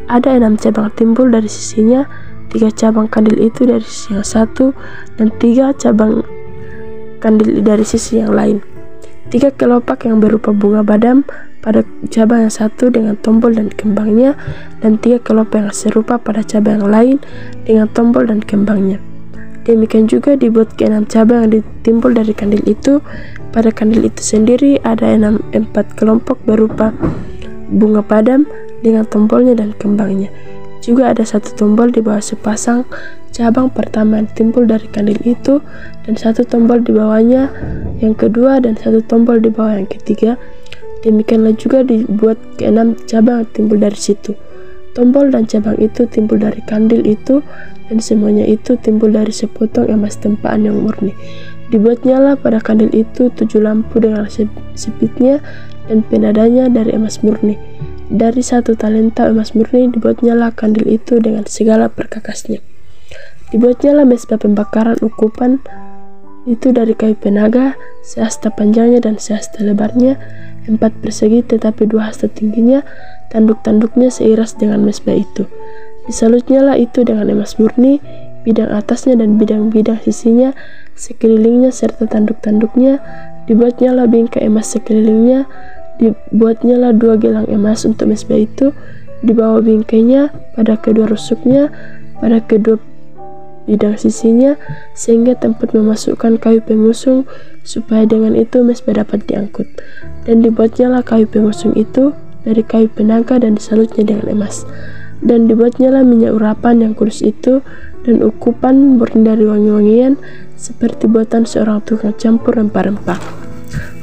Ada 6 cabang timbul dari sisinya, 3 cabang kandil itu dari sisi yang satu, dan 3 cabang kandil dari sisi yang lain. 3 kelopak yang berupa bunga badam pada cabang yang satu dengan tombol dan kembangnya, dan 3 kelopak yang serupa pada cabang yang lain dengan tombol dan kembangnya. Demikian juga dibuat ke-6 cabang yang ditimbul dari kandil itu. Pada kandil itu sendiri ada 4 kelompok berupa bunga badam dengan tombolnya dan kembangnya. Juga ada 1 tombol di bawah sepasang cabang pertama yang timbul dari kandil itu, dan 1 tombol di bawahnya yang kedua, dan 1 tombol di bawah yang ketiga. Demikianlah juga dibuat ke-6 cabang yang timbul dari situ. Tombol dan cabang itu timbul dari kandil itu, dan semuanya itu timbul dari sepotong emas tempaan yang murni. Dibuatnyalah pada kandil itu 7 lampu dengan sepitnya dan penadanya dari emas murni. Dari 1 talenta emas murni dibuatnyalah kandil itu dengan segala perkakasnya. Dibuatnyalah mezbah pembakaran ukupan itu dari kayu penaga, sehasta panjangnya dan sehasta lebarnya, 4 persegi tetapi 2 hasta tingginya, tanduk-tanduknya seiras dengan mezbah itu. Disalutnyalah itu dengan emas murni, bidang atasnya dan bidang-bidang sisinya, sekelilingnya serta tanduk-tanduknya. Dibuatnyalah bingkai emas sekelilingnya. Dibuatnyalah 2 gelang emas untuk mezbah itu di bawah bingkainya, pada kedua rusuknya, pada kedua bidang sisinya, sehingga tempat memasukkan kayu pengusung, supaya dengan itu mezbah dapat diangkut. Dan dibuatnyalah kayu pengusung itu dari kayu penaga dan disalutnya dengan emas. Dan dibuatnyalah minyak urapan yang kudus itu dan ukupan murni dari wangi-wangian, seperti buatan seorang tukang campur rempah-rempah.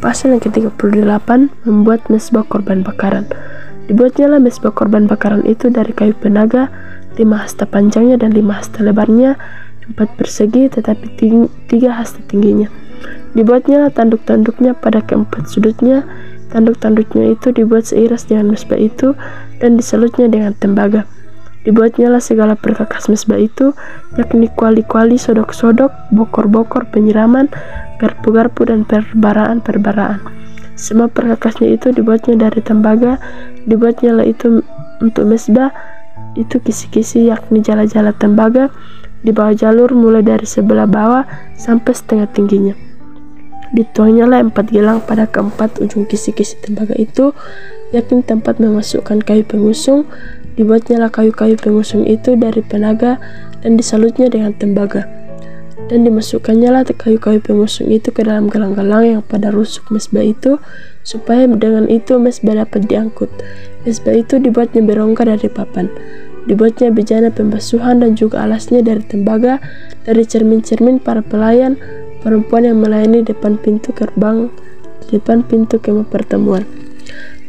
Pasal yang ke-38, membuat mezbah korban bakaran. Dibuatnyalah mezbah korban bakaran itu dari kayu penaga, 5 hasta panjangnya dan 5 hasta lebarnya, 4 persegi tetapi 3 hasta tingginya. Dibuatnyalah tanduk-tanduknya pada ke-4 sudutnya. Tanduk-tanduknya itu dibuat seiras dengan mezbah itu dan disalutnya dengan tembaga. Dibuatnyalah segala perkakas mezbah itu, yakni kuali-kuali, sodok-sodok, bokor-bokor, penyiraman, garpu-garpu, dan perbaraan-perbaraan. Semua perkakasnya itu dibuatnya dari tembaga. Dibuatnyalah itu untuk mezbah itu kisi-kisi, yakni jala-jala tembaga di bawah jalur mulai dari sebelah bawah sampai setengah tingginya. Dituangnyalah 4 gelang pada ke-4 ujung kisi-kisi tembaga itu, yakni tempat memasukkan kayu pengusung. Dibuatnyalah kayu-kayu pengusung itu dari penaga dan disalutnya dengan tembaga. Dan dimasukkannya kayu-kayu pengusung itu ke dalam gelang-gelang yang pada rusuk mezbah itu, supaya dengan itu mezbah dapat diangkut. Mezbah itu dibuatnya berongga dari papan. Dibuatnya bejana pembasuhan dan juga alasnya dari tembaga, dari cermin-cermin para pelayan perempuan yang melayani depan pintu gerbang, depan pintu kemah pertemuan.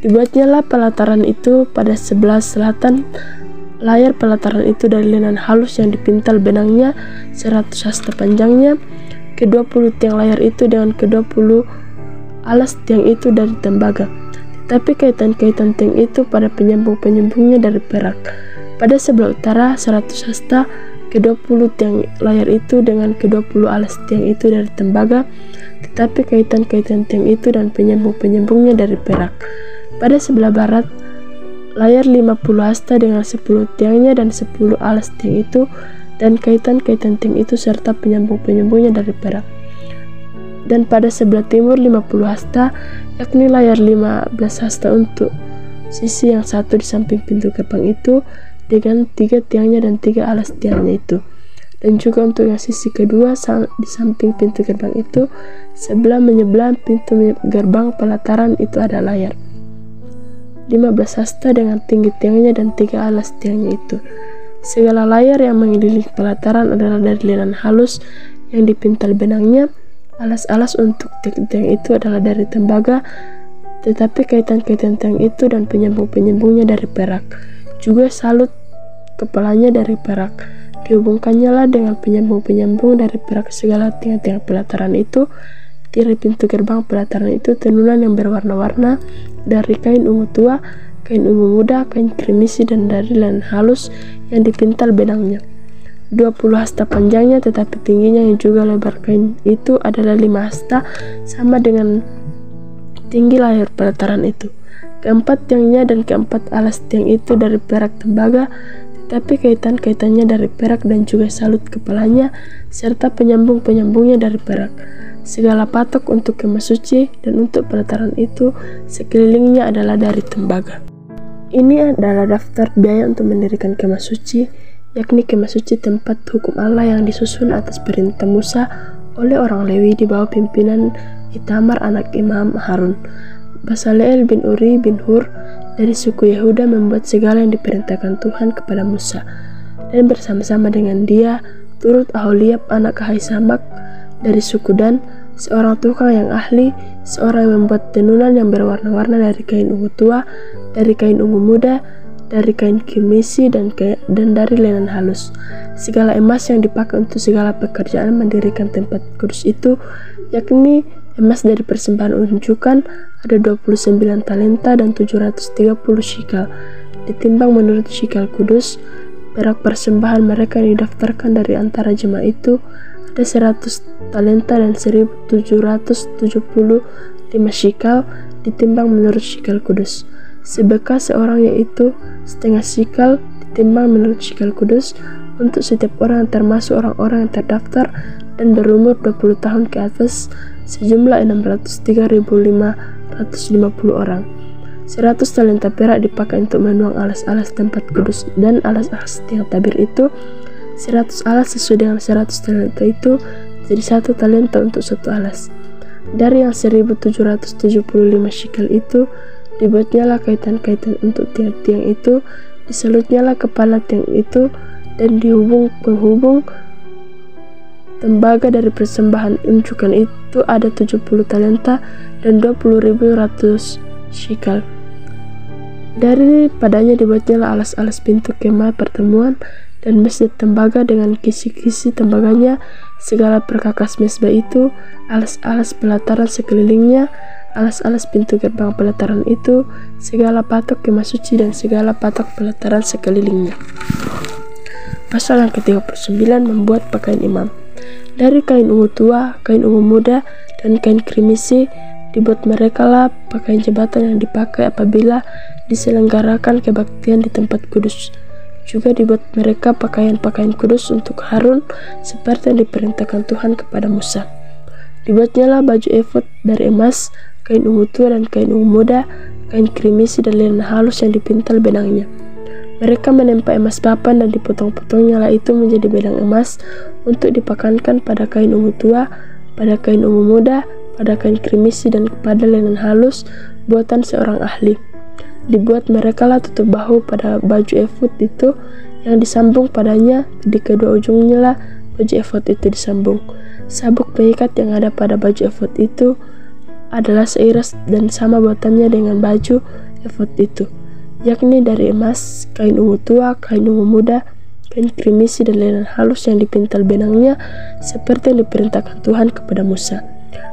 Dibuatnyalah pelataran itu pada sebelah selatan. Layar pelataran itu dari linen halus yang dipintal benangnya 100 hasta panjangnya. Ke-20 tiang layar itu dengan ke-20 alas tiang itu dari tembaga. Tetapi kaitan-kaitan tiang itu pada penyambung-penyambungnya dari perak. Pada sebelah utara 100 hasta, ke-20 tiang layar itu dengan ke-20 alas tiang itu dari tembaga, tetapi kaitan-kaitan tiang itu dan penyambung-penyambungnya dari perak. Pada sebelah barat, layar 50 hasta dengan 10 tiangnya dan 10 alas tiang itu, dan kaitan-kaitan tiang itu serta penyambung-penyambungnya dari perak. Dan pada sebelah timur 50 hasta, yakni layar 15 hasta untuk sisi yang satu di samping pintu gerbang itu, dengan 3 tiangnya dan 3 alas tiangnya itu. Dan juga untuk yang sisi kedua di samping pintu gerbang itu, sebelah menyebelah pintu gerbang pelataran itu ada layar 15 hasta dengan tinggi tiangnya dan 3 alas tiangnya itu. Segala layar yang mengelilingi pelataran adalah dari linen halus yang dipintal benangnya. Alas-alas untuk tiang itu adalah dari tembaga, tetapi kaitan-kaitan tiang itu dan penyambung-penyambungnya dari perak. Juga salut kepalanya dari perak. Dihubungkannya lah dengan penyambung-penyambung dari perak segala tiang-tiang pelataran itu. Tirai pintu gerbang pelataran itu tenunan yang berwarna-warna dari kain ungu tua, kain ungu muda, kain kremisi, dan dari linen halus yang dipintal benangnya. 20 hasta panjangnya, tetapi tingginya yang juga lebar kain itu adalah 5 hasta, sama dengan tinggi layar pelataran itu. Keempat tiangnya dan keempat alas tiang itu dari perak tembaga, tetapi kaitan-kaitannya dari perak, dan juga salut kepalanya serta penyambung-penyambungnya dari perak. Segala patok untuk kemah suci dan untuk pelataran itu sekelilingnya adalah dari tembaga. Ini adalah daftar biaya untuk mendirikan kemah suci, yakni kemah suci tempat hukum Allah yang disusun atas perintah Musa oleh orang Lewi di bawah pimpinan Itamar anak Imam Harun. Basaleel bin Uri bin Hur dari suku Yehuda membuat segala yang diperintahkan Tuhan kepada Musa, dan bersama-sama dengan dia turut Aholiab anak Ahisamak dari suku Dan, seorang tukang yang ahli, seorang yang membuat tenunan yang berwarna-warna dari kain ungu tua, dari kain ungu muda, dari kain kimisi, dan dari lenan halus. Segala emas yang dipakai untuk segala pekerjaan mendirikan tempat kudus itu, yakni emas dari persembahan unjukan, ada 29 talenta dan 730 shikal, ditimbang menurut shikal kudus. Perak persembahan mereka yang didaftarkan dari antara jemaah itu ada 100 talenta dan 1775 shikal, ditimbang menurut shikal kudus. Sebekah seorang yaitu setengah shikal, ditimbang menurut shikal kudus, untuk setiap orang yang termasuk orang-orang yang terdaftar dan berumur 20 tahun ke atas, sejumlah 603.550 orang. 100 talenta perak dipakai untuk menuang alas-alas tempat kudus dan alas-alas tiang tabir itu. 100 alas sesuai dengan 100 talenta itu jadi 1 talenta untuk 1 alas. Dari yang 1775 shikal itu dibuatnyalah kaitan-kaitan untuk tiang-tiang itu, disalutnyalah kepala tiang itu, dan dihubung penghubung tembaga dari persembahan unjukan itu ada 70 talenta dan 20.100 shikal. Dari padanya dibuatnyalah alas-alas pintu kemah pertemuan dan masjid tembaga dengan kisi-kisi tembaganya, segala perkakas mesbah itu, alas-alas pelataran sekelilingnya, alas-alas pintu gerbang pelataran itu, segala patok kemah suci dan segala patok pelataran sekelilingnya. Pasal yang ke-39, membuat pakaian imam. Dari kain ungu tua, kain ungu muda, dan kain krimisi dibuat merekalah pakaian jabatan yang dipakai apabila diselenggarakan kebaktian di tempat kudus. Juga dibuat mereka pakaian-pakaian kudus untuk Harun seperti yang diperintahkan Tuhan kepada Musa. Dibuatnyalah baju efod dari emas, kain ungu tua dan kain ungu muda, kain krimisi dan linen halus yang dipintal benangnya. Mereka menempa emas papan dan dipotong-potongnya lah itu menjadi benang emas untuk dipakankan pada kain ungu tua, pada kain ungu muda, pada kain krimisi dan pada linen halus buatan seorang ahli. Dibuat merekalah tutup bahu pada baju efod itu yang disambung padanya, di kedua ujungnya lah baju efod itu disambung. Sabuk pengikat yang ada pada baju efod itu adalah seiras dan sama buatannya dengan baju efod itu, yakni dari emas, kain ungu tua, kain ungu muda, kain krimisi dan linen halus yang dipintal benangnya seperti yang diperintahkan Tuhan kepada Musa.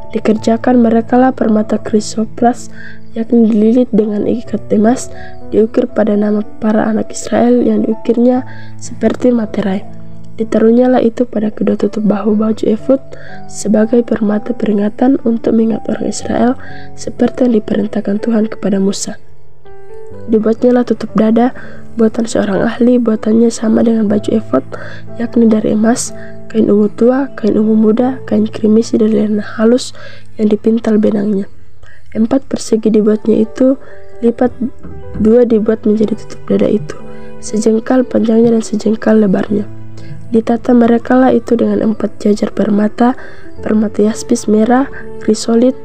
Dikerjakan merekalah permata krisopras, yakni dililit dengan ikat emas, diukir pada nama para anak Israel yang diukirnya seperti materai. Ditaruhnyalah itu pada kedua tutup bahu baju efod sebagai permata peringatan untuk mengingat orang Israel seperti yang diperintahkan Tuhan kepada Musa. Dibuatnyalah tutup dada buatan seorang ahli, buatannya sama dengan baju efod, yakni dari emas, kain ungu tua, kain ungu muda, kain krimisi dan linen halus yang dipintal benangnya. 4 persegi dibuatnya itu, lipat 2 dibuat menjadi tutup dada itu, sejengkal panjangnya dan sejengkal lebarnya. Ditata merekalah itu dengan 4 jajar permata, permata yaspis merah, krisolit,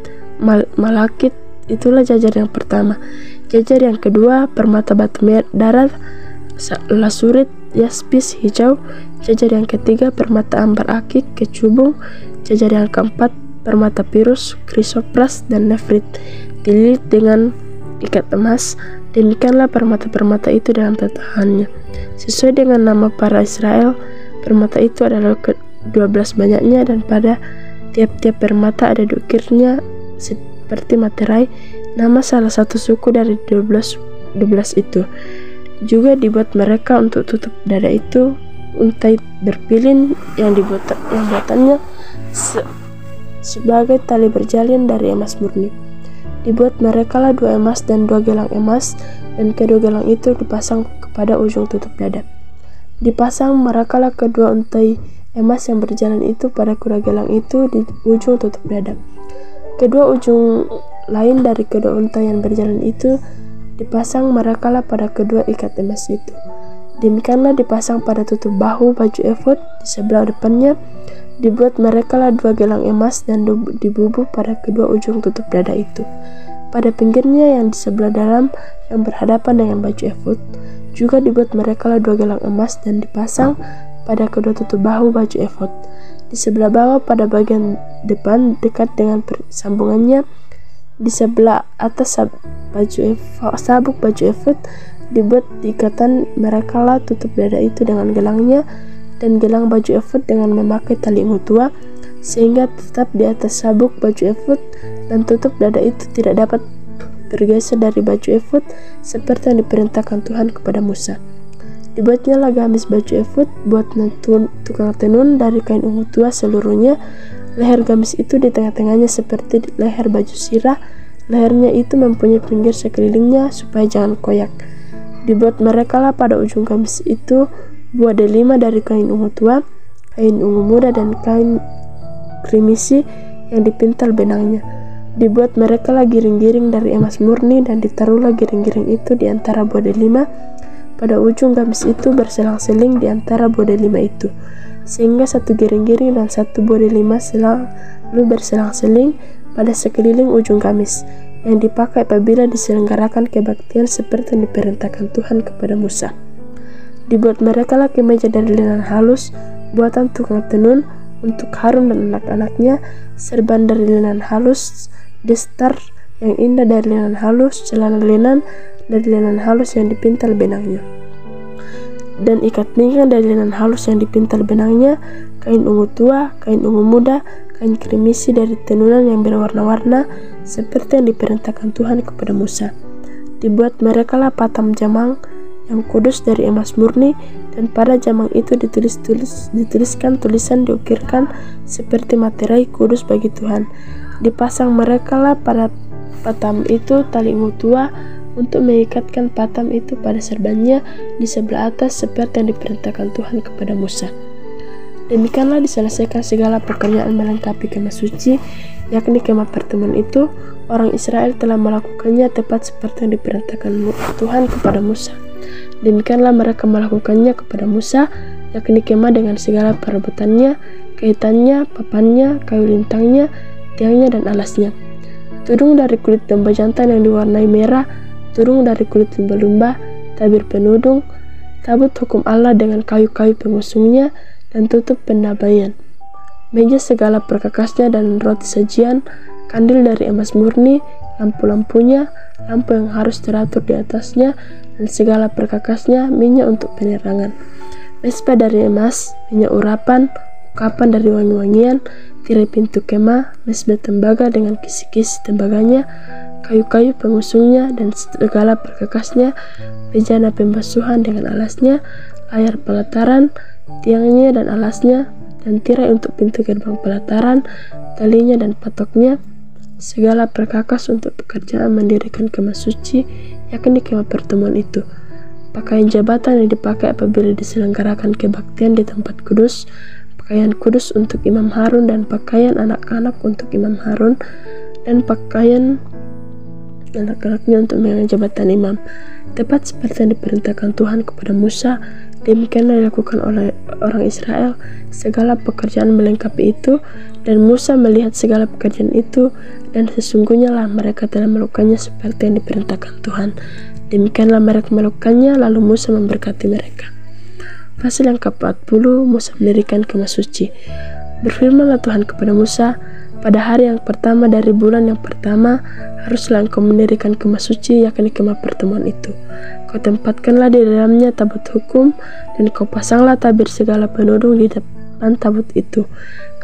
malakit, itulah jajar yang pertama. Jajar yang kedua, permata batu darat, lasurit, yaspis hijau. Jajar yang ketiga, permata ambar akik, kecubung. Jajar yang keempat, permata pirus, krisopras, dan nefrit, dililit dengan ikat emas. Demikianlah permata-permata itu dalam tataannya. Sesuai dengan nama para Israel, permata itu adalah ke-12 banyaknya, dan pada tiap-tiap permata ada diukirnya seperti materai, nama salah satu suku dari 12 itu. Juga dibuat mereka untuk tutup dada itu untai berpilin yang buatannya sebagai tali berjalin dari emas murni. Dibuat mereka lah 2 emas dan 2 gelang emas, dan kedua gelang itu dipasang kepada ujung tutup dada. Dipasang mereka lah kedua untai emas yang berjalan itu pada kedua gelang itu di ujung tutup dada. Kedua ujung lain dari kedua untai yang berjalan itu dipasang mereka lah pada kedua ikat emas itu. Demikianlah dipasang pada tutup bahu baju efod di sebelah depannya. Dibuat mereka lah 2 gelang emas dan dibubuh pada kedua ujung tutup dada itu. Pada pinggirnya yang di sebelah dalam yang berhadapan dengan baju efod juga dibuat mereka lah 2 gelang emas dan dipasang pada kedua tutup bahu baju efod. Di sebelah bawah pada bagian depan dekat dengan sambungannya di sebelah atas sabuk baju efod dibuat ikatan mereka lah tutup dada itu dengan gelangnya, dan gelang baju efod dengan memakai tali ungu tua, sehingga tetap di atas sabuk baju efod, dan tutup dada itu tidak dapat bergeser dari baju efod seperti yang diperintahkan Tuhan kepada Musa. Dibuatnya lah gamis baju efod buat tukang tenun dari kain ungu tua seluruhnya. Leher gamis itu di tengah-tengahnya seperti leher baju sirah. Lehernya itu mempunyai pinggir sekelilingnya supaya jangan koyak. Dibuat mereka lah pada ujung gamis itu buah delima dari kain ungu tua, kain ungu muda, dan kain krimisi yang dipintal benangnya. Dibuat mereka lah giring-giring dari emas murni, dan ditaruhlah giring-giring itu di antara buah delima. Pada ujung gamis itu berselang-seling di antara buah delima itu, sehingga satu giring-giring dan satu buah delima selalu berselang-seling pada sekeliling ujung gamis, yang dipakai apabila diselenggarakan kebaktian seperti yang diperintahkan Tuhan kepada Musa. Dibuat mereka lah kemeja dari linan halus buatan tukang tenun untuk Harun dan anak-anaknya, serban dari linan halus, destar yang indah dari linan halus, celana linan dari linan halus yang dipintal benangnya, dan ikat pinggang dari linan halus yang dipintal benangnya, kain ungu tua, kain ungu muda, kain krimisi dari tenunan yang berwarna-warna seperti yang diperintahkan Tuhan kepada Musa. Dibuat mereka lah patam jamang yang kudus dari emas murni, dan pada jamang itu dituliskan tulisan diukirkan seperti materai kudus bagi Tuhan. Dipasang mereka lah pada patam itu tali ungu tua untuk mengikatkan patam itu pada serbannya di sebelah atas seperti yang diperintahkan Tuhan kepada Musa. Demikianlah diselesaikan segala pekerjaan melengkapi kemah suci, yakni kemah pertemuan itu. Orang Israel telah melakukannya tepat seperti yang diperintahkan Tuhan kepada Musa. Demikianlah mereka melakukannya kepada Musa, yakni kemah dengan segala perabotannya, kaitannya, papannya, kayu lintangnya, tiangnya, dan alasnya. Tudung dari kulit domba jantan yang diwarnai merah, tudung dari kulit lumba-lumba, tabir penudung, tabut hukum Allah dengan kayu-kayu pengusungnya, dan tutup pendamaian, meja segala perkakasnya dan roti sajian, kandil dari emas murni, lampu-lampunya, lampu yang harus teratur di atasnya, dan segala perkakasnya, minyak untuk penerangan, mesbah dari emas, minyak urapan, ukapan dari wangi-wangian, tirai pintu kemah, mesbah tembaga dengan kisi-kisi tembaganya, kayu-kayu pengusungnya dan segala perkakasnya, bejana pembasuhan dengan alasnya, layar pelataran, tiangnya dan alasnya, dan tirai untuk pintu gerbang pelataran, talinya dan patoknya, segala perkakas untuk pekerjaan mendirikan kemah suci, yakni kemah pertemuan itu. Pakaian jabatan yang dipakai apabila diselenggarakan kebaktian di tempat kudus, pakaian kudus untuk Imam Harun, dan pakaian anak-anak untuk Imam Harun, dan pakaian anak-anaknya untuk memegang jabatan imam, tepat seperti yang diperintahkan Tuhan kepada Musa. Demikianlah dilakukan oleh orang Israel segala pekerjaan melengkapi itu, dan Musa melihat segala pekerjaan itu, dan sesungguhnya lah mereka telah melakukannya seperti yang diperintahkan Tuhan. Demikianlah mereka melakukannya, lalu Musa memberkati mereka. Pasal yang ke-40, Musa mendirikan kemah suci. Berfirmanlah Tuhan kepada Musa, pada hari yang pertama dari bulan yang pertama, haruslah engkau mendirikan kemah suci, yakni kemah pertemuan itu. Kau tempatkanlah di dalamnya tabut hukum, dan kau pasanglah tabir segala penudung di depan tabut itu.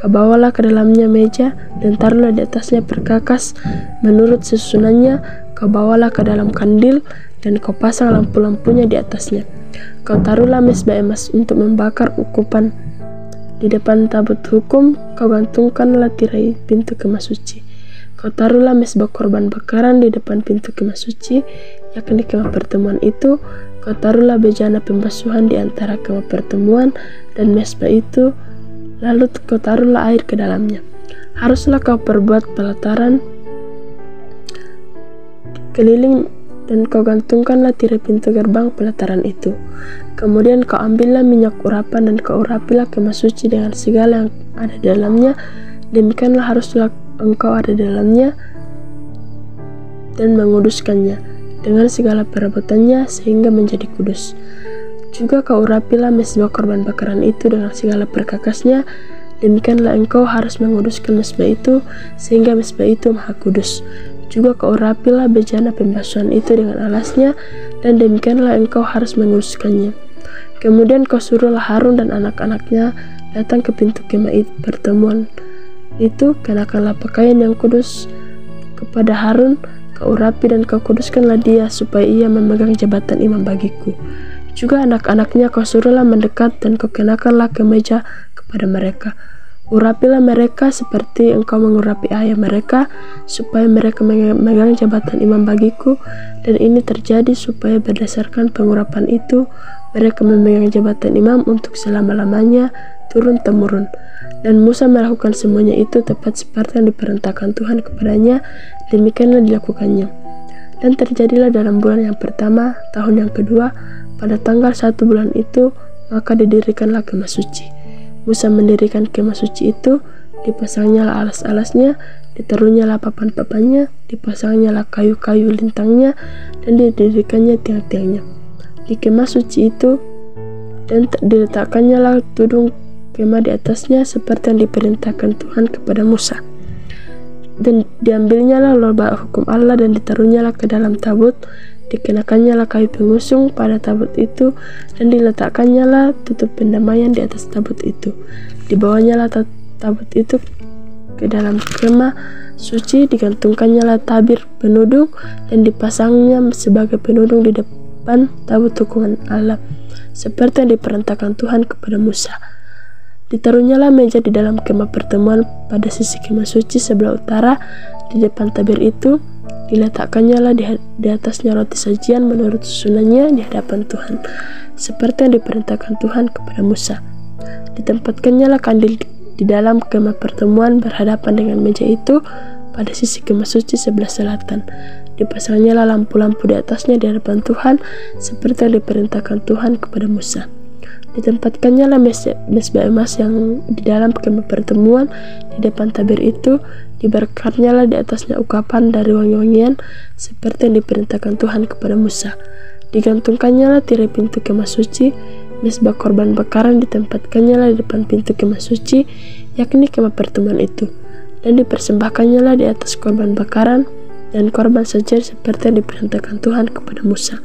Kau bawalah ke dalamnya meja, dan taruhlah di atasnya perkakas menurut susunannya. Kau bawalah ke dalam kandil, dan kau pasang lampu-lampunya di atasnya. Kau taruhlah mezbah emas untuk membakar ukupan. Di depan tabut hukum, kau gantungkanlah tirai pintu kemah suci. Kau taruhlah mezbah korban bakaran di depan pintu kemah suci, yakni kemah pertemuan itu. Kau taruhlah bejana pembasuhan di antara kemah pertemuan dan mezbah itu, lalu kau taruhlah air ke dalamnya. Haruslah kau perbuat pelataran keliling dan kau gantungkanlah tirai pintu gerbang pelataran itu. Kemudian kau ambillah minyak urapan dan kau urapilah kemah suci dengan segala yang ada di dalamnya. Demikianlah haruslah engkau ada di dalamnya dan menguduskannya dengan segala perabotannya sehingga menjadi kudus. Juga kau urapilah mezbah korban bakaran itu dengan segala perkakasnya. Demikianlah engkau harus menguduskan mezbah itu sehingga mezbah itu maha kudus. Juga kau urapilah bejana pembasuhan itu dengan alasnya, dan demikianlah engkau harus menguduskannya. Kemudian kau suruhlah Harun dan anak-anaknya datang ke pintu kemah pertemuan itu, kenakanlah pakaian yang kudus kepada Harun, kau urapi dan kau kuduskanlah dia supaya ia memegang jabatan imam bagiku. Juga anak-anaknya kau suruhlah mendekat dan kau kenakanlah kemeja kepada mereka. Urapilah mereka seperti engkau mengurapi ayah mereka, supaya mereka memegang jabatan imam bagiku. Dan ini terjadi supaya berdasarkan pengurapan itu, mereka memegang jabatan imam untuk selama-lamanya, turun-temurun. Dan Musa melakukan semuanya itu tepat seperti yang diperintahkan Tuhan kepadanya, demikianlah dilakukannya. Dan terjadilah dalam bulan yang pertama, tahun yang kedua, pada tanggal 1 bulan itu, maka didirikanlah kemah suci. Musa mendirikan kemah suci itu, dipasangnya lah alas-alasnya, ditaruhnyalah papan-papannya, dipasangnya lah kayu-kayu lintangnya, dan didirikannya tiang-tiangnya di kemah suci itu, dan diletakkannya lah tudung kemah di atasnya seperti yang diperintahkan Tuhan kepada Musa. Dan diambilnya lah lobah hukum Allah dan ditaruhnya lah ke dalam tabut, dikenakannya lah kayu pengusung pada tabut itu, dan diletakkannya lah tutup pendamaian di atas tabut itu. Dibawanya lah tabut itu ke dalam kemah suci, digantungkannya lah tabir penudung dan dipasangnya sebagai penudung di depan tabut hukuman Allah, seperti yang diperintahkan Tuhan kepada Musa. Ditaruhnya lah meja di dalam kemah pertemuan pada sisi kemah suci sebelah utara. Di depan tabir itu diletakkannya lah di atasnya roti sajian menurut susunannya di hadapan Tuhan, seperti yang diperintahkan Tuhan kepada Musa. Ditempatkannya lah kandil di dalam kemah pertemuan berhadapan dengan meja itu pada sisi kemah suci sebelah selatan. Dipasangnya lah lampu-lampu di atasnya di hadapan Tuhan, seperti yang diperintahkan Tuhan kepada Musa. Ditempatkannya lah mezbah emas yang di dalam kemah pertemuan di depan tabir itu, dibakarnya lah di atasnya ukapan dari wangi-wangian seperti yang diperintahkan Tuhan kepada Musa. Digantungkannya lah tirai pintu kemah suci. Mezbah korban bakaran ditempatkannya lah di depan pintu kemah suci, yakni kemah pertemuan itu, dan dipersembahkannya lah di atas korban bakaran dan korban sajian seperti yang diperintahkan Tuhan kepada Musa.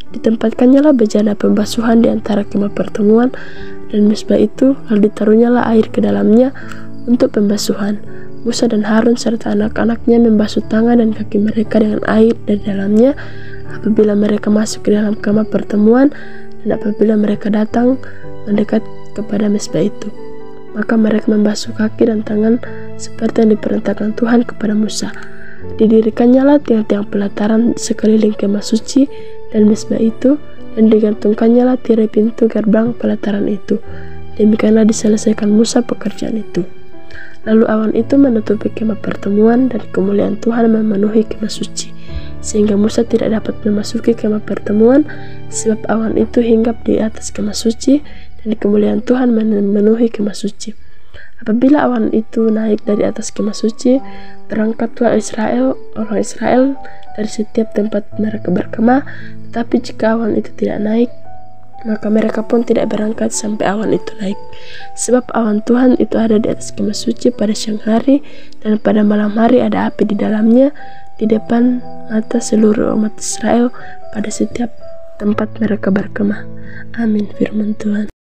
Ditempatkannya lah bejana pembasuhan di antara kemah pertemuan dan mezbah itu, lalu ditaruhnya lah air ke dalamnya untuk pembasuhan. Musa dan Harun serta anak-anaknya membasuh tangan dan kaki mereka dengan air dari dalamnya apabila mereka masuk ke dalam kemah pertemuan dan apabila mereka datang mendekat kepada mezbah itu. Maka mereka membasuh kaki dan tangan seperti yang diperintahkan Tuhan kepada Musa. Didirikannya lah tiang-tiang pelataran sekeliling kemah suci dan mezbah itu, dan digantungkannya lah tirai pintu gerbang pelataran itu. Demikianlah diselesaikan Musa pekerjaan itu. Lalu awan itu menutupi kemah pertemuan dan kemuliaan Tuhan memenuhi kemah suci, sehingga Musa tidak dapat memasuki kemah pertemuan sebab awan itu hinggap di atas kemah suci dan kemuliaan Tuhan memenuhi kemah suci. Apabila awan itu naik dari atas kemah suci, berangkatlah orang Israel dari setiap tempat mereka berkemah. Tetapi jika awan itu tidak naik, maka mereka pun tidak berangkat sampai awan itu naik. Sebab awan Tuhan itu ada di atas kemah suci pada siang hari, dan pada malam hari ada api di dalamnya di depan mata seluruh umat Israel pada setiap tempat mereka berkemah. Amin, firman Tuhan.